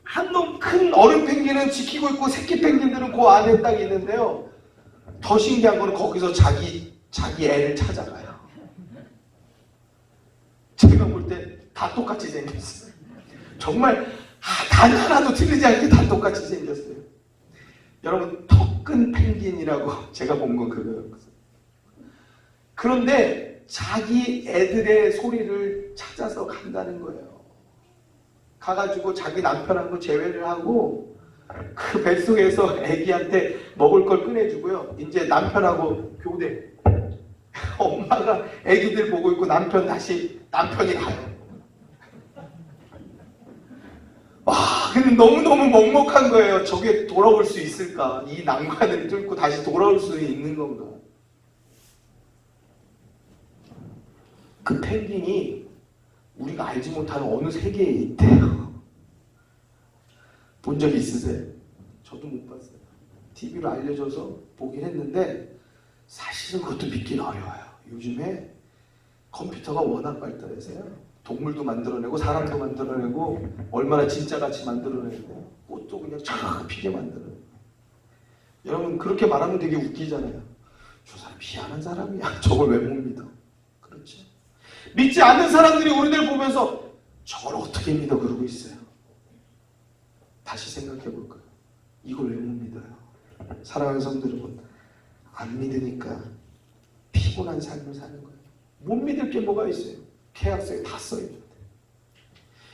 한 놈 큰 어른 펭귄은 지키고 있고 새끼 펭귄들은 그 안에 딱 있는데요. 더 신기한 거는 거기서 자기 애를 찾아가요. 제가 볼 때 다 똑같이 생겼어요. 정말 단 하나도 틀리지 않게 다 똑같이 생겼어요. 여러분, 턱 큰 펭귄이라고 제가 본 건 그거였어요. 그런데 자기 애들의 소리를 찾아서 간다는 거예요. 가가지고 자기 남편하고 재회를 하고 그 뱃속에서 애기한테 먹을 걸 꺼내주고요. 이제 남편하고 교대. 엄마가 애기들 보고 있고 남편이 가요. 와, 근데 너무너무 먹먹한 거예요. 저게 돌아올 수 있을까? 이 난관을 뚫고 다시 돌아올 수 있는 건가? 그 펭귄이 우리가 알지 못하는 어느 세계에 있대요. 본 적 있으세요? 저도 못 봤어요. TV로 알려줘서 보긴 했는데 사실은 그것도 믿긴 어려워요. 요즘에 컴퓨터가 워낙 발달해서요. 동물도 만들어내고 사람도 만들어내고 얼마나 진짜같이 만들어내고 꽃도 그냥 쫙 피게 만들어내고. 여러분, 그렇게 말하면 되게 웃기잖아요. 저 사람 희한한 사람이야. 저걸 왜 못 믿어? 그렇죠? 믿지 않는 사람들이 우리들 보면서 저걸 어떻게 믿어? 그러고 있어요. 다시 생각해 볼까요? 이걸 왜 못 믿어요? 사랑하는 성도 여러분, 안 믿으니까 피곤한 삶을 사는 거예요. 못 믿을 게 뭐가 있어요? 계약서에 다 써있는데.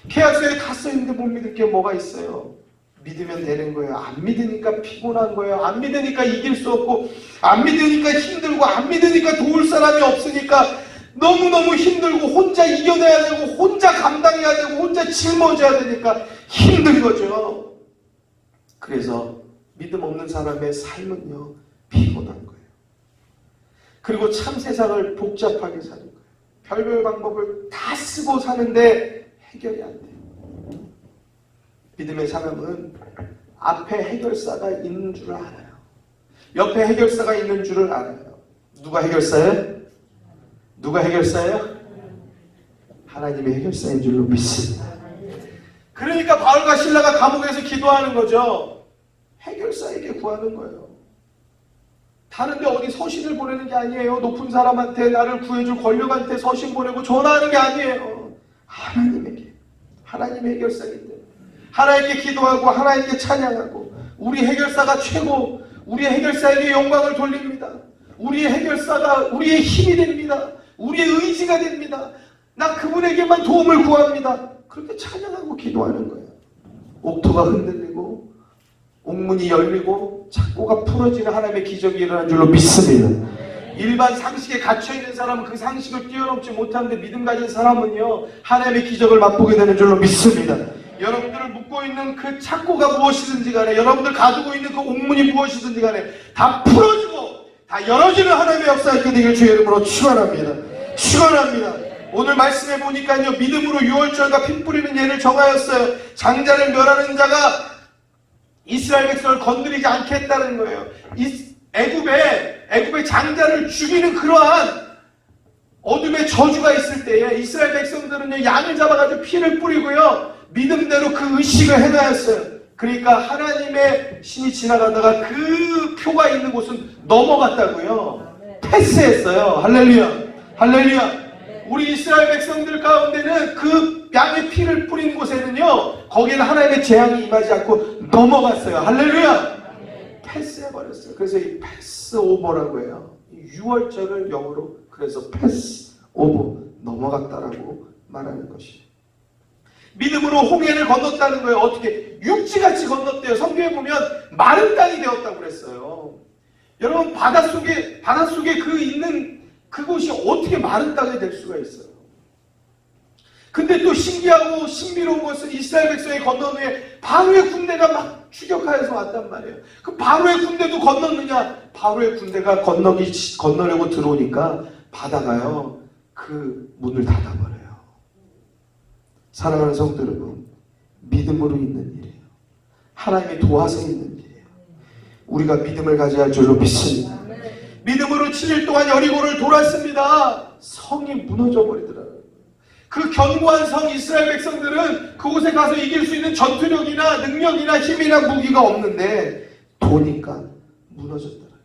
계약서에 다 써있는데 못 믿을 게 뭐가 있어요? 믿으면 되는 거예요. 안 믿으니까 피곤한 거예요. 안 믿으니까 이길 수 없고, 안 믿으니까 힘들고, 안 믿으니까 도울 사람이 없으니까 너무너무 힘들고, 혼자 이겨내야 되고, 혼자 감당해야 되고, 혼자 짊어져야 되니까 힘든 거죠. 그래서 믿음 없는 사람의 삶은요, 피곤한 거예요. 그리고 참 세상을 복잡하게 사는 거예요. 별별 방법을 다 쓰고 사는데 해결이 안 돼요. 믿음의 사람은 앞에 해결사가 있는 줄을 알아요. 옆에 해결사가 있는 줄을 알아요. 누가 해결사예요? 누가 해결사예요? 하나님의 해결사인 줄로 믿습니다. 그러니까 바울과 실라가 감옥에서 기도하는 거죠. 해결사에게 구하는 거예요. 다른데 어디 서신을 보내는 게 아니에요. 높은 사람한테, 나를 구해줄 권력한테 서신 보내고 전화하는 게 아니에요. 하나님에게. 하나님의 해결사인데 하나님께 기도하고 하나님께 찬양하고, 우리 해결사가 최고, 우리 해결사에게 영광을 돌립니다. 우리의 해결사가 우리의 힘이 됩니다. 우리의 의지가 됩니다. 나 그분에게만 도움을 구합니다. 그렇게 찬양하고 기도하는 거예요. 옥토가 흔들리고 옥문이 열리고 창고가 풀어지는 하나님의 기적이 일어난 줄로 믿습니다. 일반 상식에 갇혀있는 사람은 그 상식을 뛰어넘지 못하는데, 믿음 가진 사람은요 하나님의 기적을 맛보게 되는 줄로 믿습니다. 여러분들을 묶고 있는 그 창고가 무엇이든지 간에, 여러분들 가지고 있는 그 옥문이 무엇이든지 간에 다 풀어지고 다 열어지는 하나님의 역사 있게 되길 주의 이름으로 축원합니다. 축원합니다. 오늘 말씀해 보니까요, 믿음으로 유월절과 피 뿌리는 예를 정하였어요. 장자를 멸하는 자가 이스라엘 백성을 건드리지 않겠다는 거예요. 애굽의 장자를 죽이는 그러한 어둠의 저주가 있을 때에 이스라엘 백성들은요, 양을 잡아가지고 피를 뿌리고요, 믿음대로 그 의식을 행하였어요. 그러니까 하나님의 신이 지나가다가 그 표가 있는 곳은 넘어갔다고요. 패스했어요. 할렐루야. 할렐루야. 우리 이스라엘 백성들 가운데는 그 양의 피를 뿌린 곳에는요, 거기는 하나님의 재앙이 임하지 않고 넘어갔어요. 할렐루야. 패스해버렸어요. 그래서 이 패스 오버라고 해요. 유월절을 영어로 그래서 패스 오버, 넘어갔다라고 말하는 것이에요. 믿음으로 홍해를 건넜다는 거예요. 어떻게? 육지같이 건넜대요. 성경에 보면 마른 땅이 되었다고 그랬어요. 여러분, 바닷속에 그 있는 그곳이 어떻게 마른 땅이 될 수가 있어요? 근데 또 신기하고 신비로운 것은 이스라엘 백성이 건넌 후에 바로의 군대가 막 추격하여서 왔단 말이에요. 그 바로의 군대도 건넜느냐? 바로의 군대가 건너려고 들어오니까 바다가요, 그 문을 닫아버려요. 사랑하는 성도 여러분, 믿음으로 있는 일이에요. 하나님의 도와서 있는 일이에요. 우리가 믿음을 가져야 할 줄로 믿습니다. 믿음으로 7일 동안 여리고를 돌았습니다. 성이 무너져 버리더라고요. 그 견고한 성 이스라엘 백성들은 그곳에 가서 이길 수 있는 전투력이나 능력이나 힘이나 무기가 없는데 도니까 무너졌더라고요.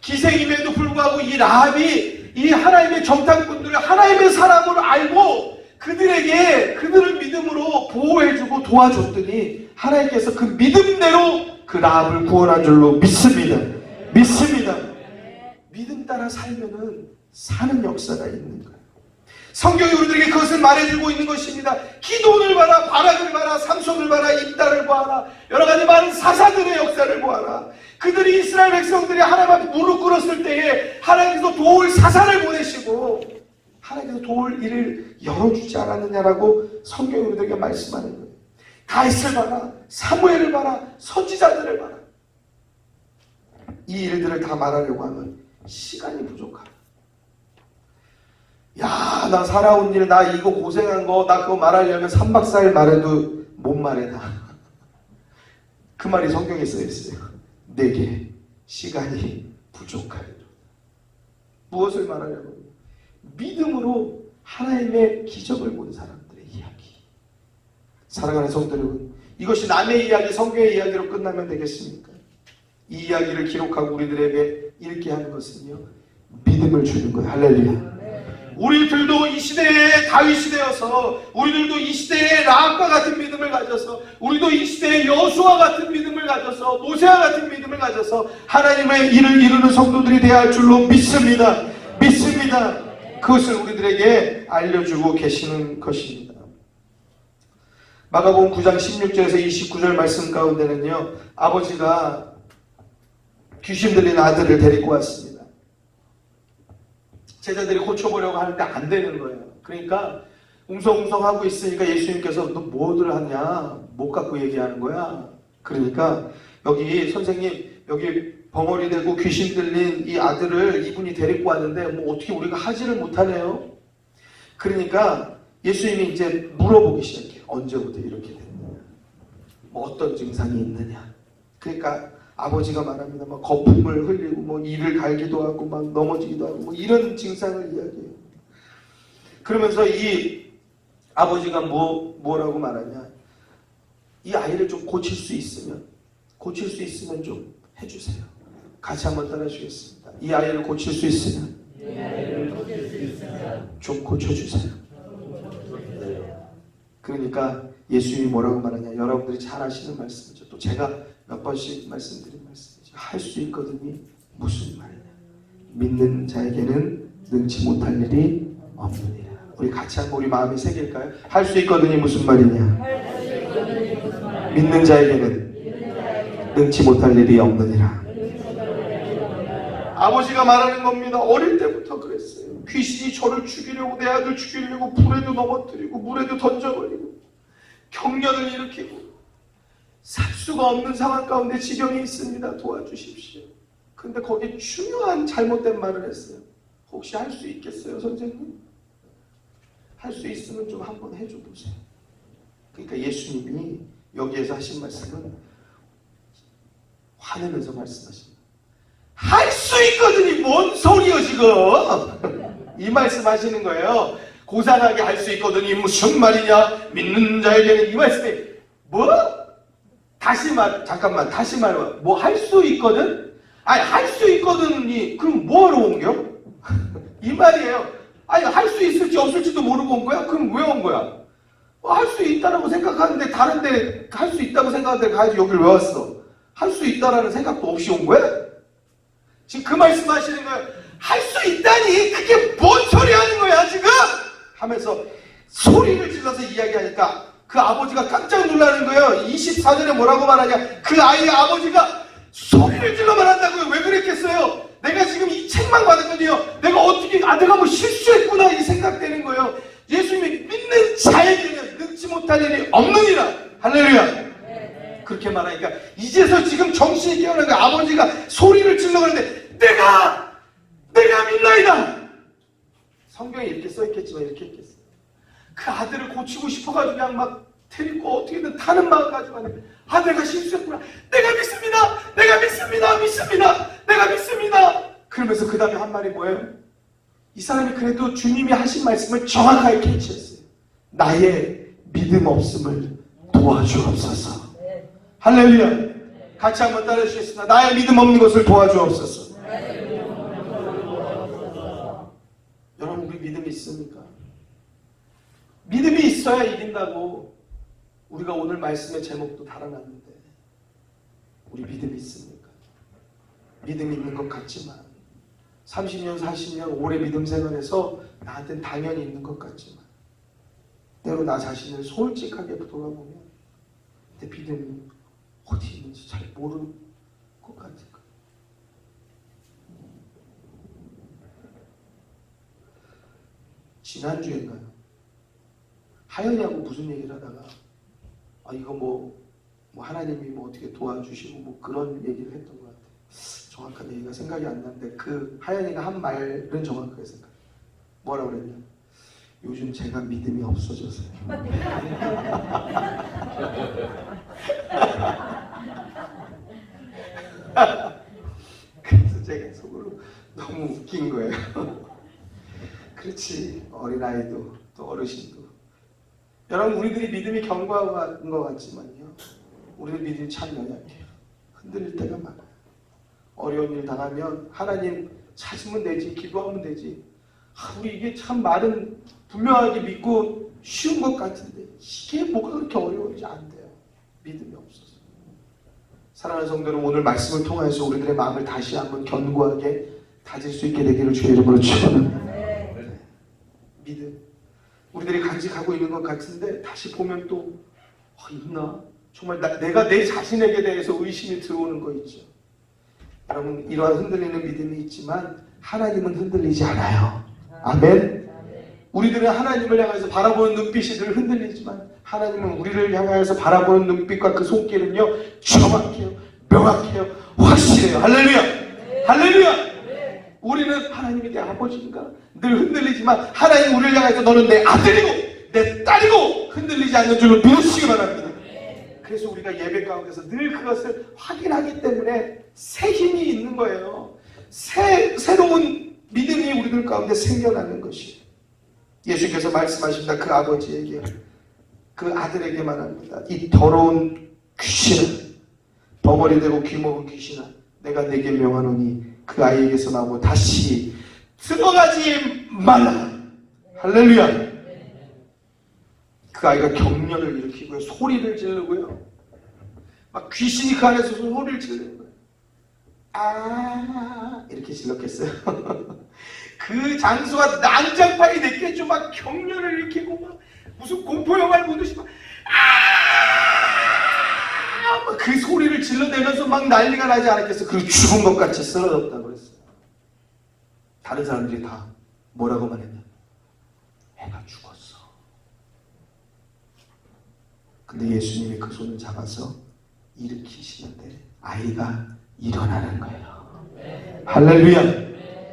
기생임에도 불구하고 이 라합이 이 하나님의 정탐꾼들을 하나님의 사람으로 알고 그들을 믿음으로 보호해주고 도와줬더니 하나님께서 그 믿음대로 그 라합을 구원한 줄로 믿습니다. 믿습니다. 믿음 따라 살면은 사는 역사가 있는 거예요. 성경이 우리들에게 그것을 말해주고 있는 것입니다. 기도를 봐라, 바락을 봐라, 삼손을 봐라, 입다를 보아라, 여러 가지 많은 사사들의 역사를 보아라. 그들이 이스라엘 백성들이 하나님 앞에 무릎 꿇었을 때에 하나님께서 도울 사사를 보내시고 하나님께서 도울 일을 열어주지 않았느냐라고 성경이 우리들에게 말씀하는 거예요. 다윗을 봐라, 사무엘을 봐라, 선지자들을 봐라. 이 일들을 다 말하려고 하면 시간이 부족하다. 야, 나 살아온 일, 나 이거 고생한 거, 나 그거 말하려면 3박 4일 말해도 못 말해, 나. 그 말이 성경에 써있어요. 내게 시간이 부족하리라. 무엇을 말하냐면 믿음으로 하나님의 기적을 본 사람들의 이야기. 사랑하는 성도 여러분, 이것이 남의 이야기, 성경의 이야기로 끝나면 되겠습니까? 이 이야기를 기록하고 우리들에게 읽게 하는 것은요, 믿음을 주는 거예요. 할렐루야. 우리들도 이 시대에 다윗이 되어서, 우리들도 이 시대에 라합과 같은 믿음을 가져서, 우리도 이 시대에 여수와 같은 믿음을 가져서, 모세와 같은 믿음을 가져서 하나님의 일을 이루는 성도들이 되어야 할 줄로 믿습니다. 믿습니다. 그것을 우리들에게 알려주고 계시는 것입니다. 마가복음 9장 16절에서 29절 말씀 가운데는요, 아버지가 귀신 들린 아들을 데리고 왔습니다. 제자들이 고쳐보려고 하는데 안 되는 거예요. 그러니까 웅성웅성하고 있으니까 예수님께서 너 뭐들 하냐? 못 갖고 얘기하는 거야. 그러니까 여기 선생님, 여기 벙어리 되고 귀신 들린 이 아들을 이분이 데리고 왔는데 뭐 어떻게 우리가 하지를 못하네요. 그러니까 예수님이 이제 물어보기 시작해요. 언제부터 이렇게 됐느냐? 뭐 어떤 증상이 있느냐? 그러니까 아버지가 말합니다. 막 거품을 흘리고 뭐 이를 갈기도 하고 막 넘어지기도 하고 뭐 이런 증상을 이야기해요. 그러면서 이 아버지가 뭐라고 말하냐? 이 아이를 좀 고칠 수 있으면 좀 해주세요. 같이 한번 따라하시겠습니다. 이 아이를 고칠 수 있으면 좀 고쳐주세요. 그러니까 예수님이 뭐라고 말하냐? 여러분들이 잘 아시는 말씀이죠. 또 제가 몇 번씩 말씀드린 말씀이죠. 할 수 있거든이 무슨 말이냐? 믿는 자에게는 능치 못할 일이 없느니라. 우리 같이 한번 우리 마음에 새길까요? 할 수 있거든이 무슨 말이냐? 믿는 자에게는 능치 못할 일이 없느니라. 아버지가 말하는 겁니다. 어릴 때부터 그랬어요. 귀신이 저를 죽이려고, 내 아들 죽이려고 불에도 넘어뜨리고 물에도 던져버리고 경련을 일으키고 살 수가 없는 상황 가운데 지경이 있습니다. 도와주십시오. 근데 거기에 중요한 잘못된 말을 했어요. 혹시 할 수 있겠어요, 선생님? 할 수 있으면 좀 한번 해줘 보세요. 그러니까 예수님이 여기에서 하신 말씀은 화내면서 말씀하십니다. 할 수 있거든이 뭔 소리요 지금? 이 말씀 하시는 거예요. 고상하게 할 수 있거든이 무슨 말이냐? 믿는 자에게는 이 말씀이 뭐? 다시 말. 뭐 할 수 있거든? 아니 할 수 있거든이 그럼 뭐하러 옮겨? 이 말이에요. 아니 할 수 있을지 없을지도 모르고 온 거야? 그럼 왜 온 거야? 할 수 있다라고 생각하는데 다른데 할 수 있다고 생각하는데 가야지 여길 왜 왔어? 할 수 있다라는 생각도 없이 온 거야? 지금 그 말씀하시는 거예요. 할 수 있다니 그게 뭔 소리 하는 거야 지금? 하면서 소리를 질러서 이야기하니까 그 아버지가 깜짝 놀라는 거예요. 24절에 뭐라고 말하냐? 그 아이의 아버지가 소리를 질러 말한다고요. 왜 그랬겠어요? 내가 지금 이 책만 받았거든요. 내가 어떻게 내가 뭐 실수했구나 이 생각되는 거예요. 예수님이 믿는 자에게는 능치 못할 일이 없느니라. 할렐루야. 그렇게 말하니까 이제서 지금 정신이 깨어난 거야. 아버지가 소리를 질러 그러는데 내가 믿나이다. 성경에 이렇게 써있겠지만 이렇게 했겠어요. 그 아들을 고치고 싶어가지고 그냥 막 데리고 어떻게든 타는 마음 가지고 하는데 내가 실수했구나. 내가 믿습니다. 그러면서 그 다음에 한 말이 뭐예요? 이 사람이 그래도 주님이 하신 말씀을 정확하게 캐치했어요. 나의 믿음 없음을 도와주옵소서. 할렐루야. 같이 한번 따라 주시겠습니다. 나의 믿음 없는 것을 도와주옵소서. 여러분 우리 믿음이 있습니까? 믿음이 있어야 이긴다고 우리가 오늘 말씀의 제목도 달아놨는데 우리 믿음이 있습니까? 믿음이 있는 것 같지만 30년 40년 오래 믿음 생활에서 나한테는 당연히 있는 것 같지만 때로 나 자신을 솔직하게 돌아보면 내 믿음이 어디 있는지 잘 모르는 것 같은 거예요. 지난주인가요? 하연이하고 무슨 얘기를 하다가 이거 뭐 하나님이 뭐 어떻게 도와주시고 뭐 그런 얘기를 했던 것 같아요. 정확한 얘기가 생각이 안 나는데 그 하연이가 한 말은 정확하게 생각해요. 뭐라고 그랬냐? 요즘 제가 믿음이 없어져서요. 그래서 제가 속으로 너무 웃긴 거예요. 그렇지. 어린아이도 또 어르신도 여러분 우리들이 믿음이 견고한 것 같지만요 우리들 믿음이 참 연약해요. 흔들릴 때가 많아요. 어려운 일 당하면 하나님 찾으면 되지 기도하면 되지 우리 이게 참 말은 분명하게 믿고 쉬운 것 같은데 이게 뭐가 그렇게 어려운지 안 돼요. 믿음이 없어서. 사랑하는 성도 여러분 오늘 말씀을 통해서 우리들의 마음을 다시 한번 견고하게 다질 수 있게 되기를 주의 이름으로 축원합니다. 믿음 우리들이 간직하고 있는 것 같은데 다시 보면 또 있나? 정말 내가 내 자신에게 대해서 의심이 들어오는 거 있죠. 여러분 이러한 흔들리는 믿음이 있지만 하나님은 흔들리지 않아요. 아멘. 우리들은 하나님을 향해서 바라보는 눈빛이 늘 흔들리지만 하나님은 우리를 향해서 바라보는 눈빛과 그 손길은요 정확해요. 명확해요. 확실해요. 할렐루야. 할렐루야. 우리는 하나님이 내 아버지인가? 늘 흔들리지만 하나님 우리를 향해서 너는 내 아들이고 내 딸이고 흔들리지 않는 줄을 믿으시기 바랍니다. 그래서 우리가 예배 가운데서 늘 그것을 확인하기 때문에 새 힘이 있는 거예요. 새로운 믿음이 우리들 가운데 생겨나는 것이에요. 예수께서 말씀하십니다. 그 아버지에게, 그 아들에게 말합니다. 이 더러운 귀신아, 덩어리 되고 귀먹은 귀신아, 내가 내게 명하노니 그 아이에게서 나오고 다시 들어가지 말라. 할렐루야. 그 아이가 경련을 일으키고요, 소리를 지르고요, 막 귀신이 그 안에서 소리를 지르는 거예요. 아, 이렇게 질렀겠어요. 그 장소가 난장판이 됐겠죠. 막 경련을 일으키고 막 무슨 공포 영화를 보듯이 막 그 소리를 질러내면서 막 난리가 나지 않았겠어요. 그리고 죽은 것 같이 쓰러졌다고 그랬어요. 다른 사람들이 다 뭐라고 말했냐? 애가 죽었어. 근데 예수님이 그 손을 잡아서 일으키시는데 아이가 일어나는 거예요. 할렐루야.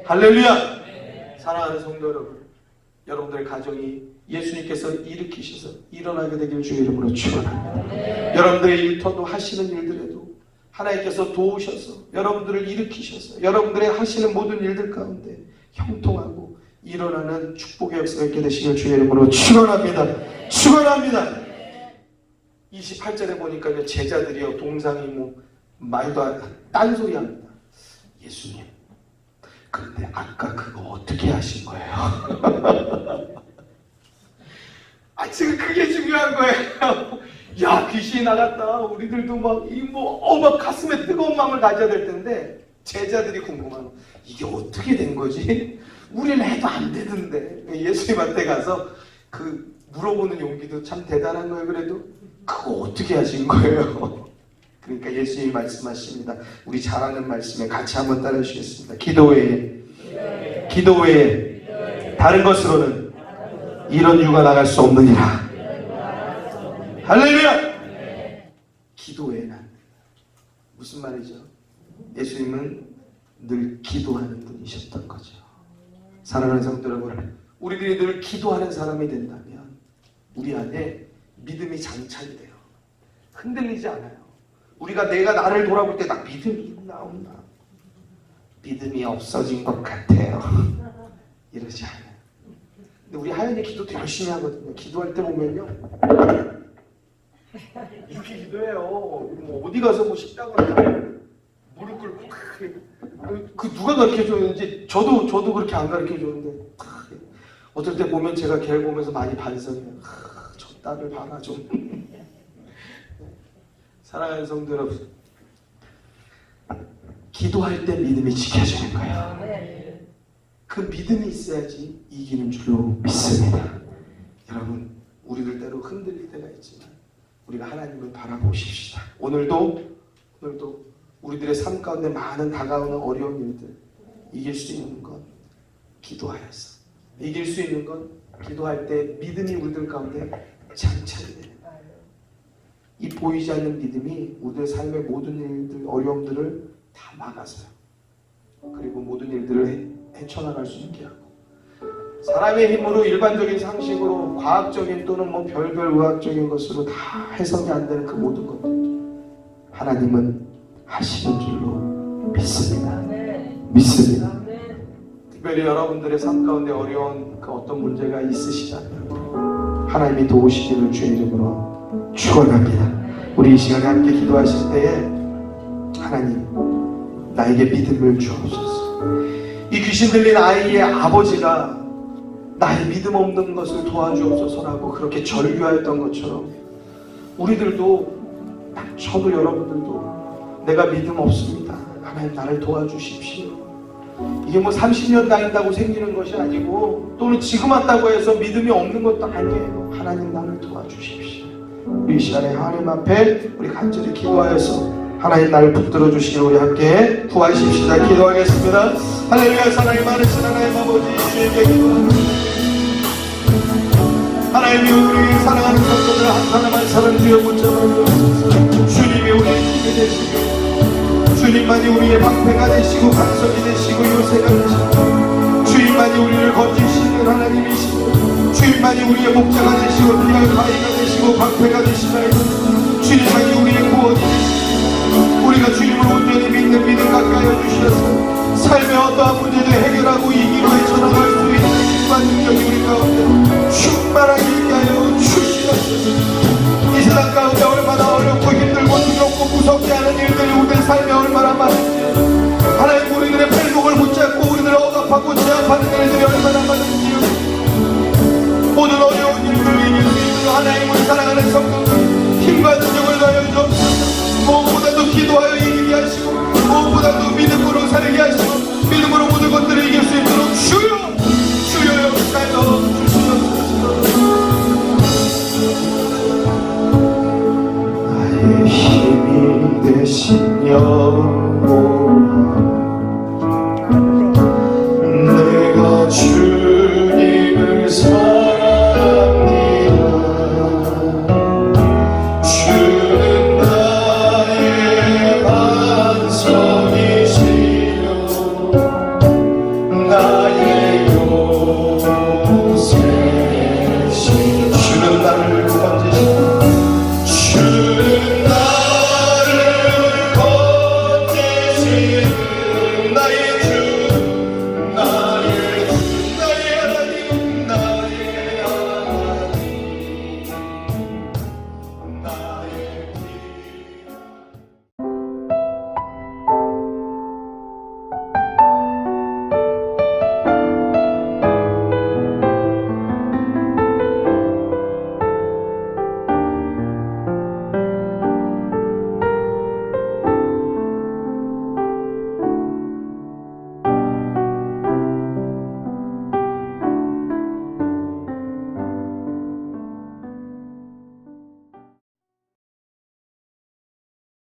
할렐루야. 사랑하는 성도 여러분, 여러분들의 가정이 예수님께서 일으키셔서 일어나게 되길 주의 이름으로 축원합니다. 여러분들의 일터도 하시는 일들에도 하나님께서 도우셔서 여러분들을 일으키셔서 여러분들의 하시는 모든 일들 가운데 형통하고 일어나는 축복의 역사가 있게 되시길 주의 이름으로 축원합니다. 축원합니다. 28절에 보니까요, 제자들이요, 동상이 말도 안 딴소리 합니다. 예수님, 근데 아까 그거 어떻게 하신 거예요? 지금 그게 중요한 거예요. 야, 귀신이 나갔다. 우리들도 막 가슴에 뜨거운 마음을 가져야 될 텐데, 제자들이 궁금한 거, 이게 어떻게 된 거지? 우리는 해도 안 되던데. 예수님한테 가서 그 물어보는 용기도 참 대단한 거예요. 그래도 그거 어떻게 하신 거예요? 그러니까 예수님이 말씀하십니다. 우리 잘 아는 말씀에 같이 한번 따라 주시겠습니다. 기도 외에 다른 것으로는 이런 유가 나갈 수 없느니라. 할렐루야. 기도 외에는 무슨 말이죠? 예수님은 늘 기도하는 분이셨던 거죠. 사랑하는 성도 여러분, 우리들이 늘 기도하는 사람이 된다면 우리 안에 믿음이 장착이 돼요. 흔들리지 않아요. 우리가 내가 나를 돌아볼 때 나 믿음이 나온다, 믿음이 없어진 것 같아요, 이러지 않아요. 근데 우리 하연이 기도도 열심히 하거든요. 기도할 때 보면요, 이렇게 기도해요. 어디 가서 식당 가서 무릎 꿇고 그 누가 가르쳐 줬는지 저도 그렇게 안 가르쳐 줬는데, 어떨 때 보면 제가 걔를 보면서 많이 반성해요. 저 딸을 봐라 좀. 사랑하는 성도 여러분, 기도할 때 믿음이 지켜지는 거예요. 그 믿음이 있어야지 이기는 줄로 믿습니다. 여러분, 우리들 때로 흔들릴 때가 있지만 우리가 하나님을 바라보십시다. 오늘도 우리들의 삶 가운데 많은 다가오는 어려운 일들 이길 수 있는 건 기도하여서, 이길 수 있는 건 기도할 때 믿음이 우리들 가운데 장착이 되는 거예요. 이 보이지 않는 믿음이 우리의 삶의 모든 일들, 어려움들을 다 막아서요, 그리고 모든 일들을 헤쳐나갈 수 있게 하고, 사람의 힘으로 일반적인 상식으로 과학적인 또는 별별 의학적인 것으로 다 해석이 안 되는 그 모든 것들 하나님은 하시는 줄로 믿습니다. 믿습니다. 특별히 여러분들의 삶 가운데 어려운 그 어떤 문제가 있으시다면 하나님이 도우시기를 주의 이름으로 축원합니다. 우리 이 시간에 함께 기도하실 때에 하나님, 나에게 믿음을 주옵소서. 이 귀신 들린 아이의 아버지가 나의 믿음 없는 것을 도와주옵소서라고 그렇게 절규하였던 것처럼 우리들도, 저도 여러분들도 내가 믿음 없습니다, 하나님 나를 도와주십시오. 이게 30년 다닌다고 생기는 것이 아니고, 또는 지금 왔다고 해서 믿음이 없는 것도 아니에요. 하나님 나를 도와주십시오. 우리 이 시간에 하나님 앞에 우리 간절히 기도하여서 하나님 나를 붙들어 주시기를 우리 함께 구하십시다. 기도하겠습니다. 할렐루야. 사랑이 많으신 하나님 아버지, 주님께 기도합니다. 하나님이 우리 사랑하는 성도들 한 사람 주여 붙잡아 주옵소서. 주님이 우리의 힘이 되시고, 주님만이 우리의 방패가 되시고 반석이 되시고 요새가 되시고, 주님만이 우리를 건지시는 하나님이시고, 주님만이 우리의 목자가 되시고 피할 바위가 되시고 방패가 되시나이다. 주님만이 우리의 구원이 되시고, 우리가 주님을 온전히 믿는 믿음 가까이 해주셔서 삶의 어떠한 문제도 해결하고 이기로 헤쳐나갈 수 있는 힘과 능력이 우리 가운데 유혹된 삶이 얼마나 많은지, 하나님 우리들의 발목을 붙잡고 우리들을 억압하고 제압하는 일들이 얼마나 많은지요. 모든 어려운 일들을 이길 수 있도록 하나님을 사랑하는 성도들 힘과 능력을 더하여 주옵소서. 무엇보다도 기도하여 이기게 하시고 무엇보다도 믿음으로 살게 하시고 믿음으로 모든 것들을 이길 수 있도록 주여 역사여 주시옵소서. 나의 힘이 되신 영원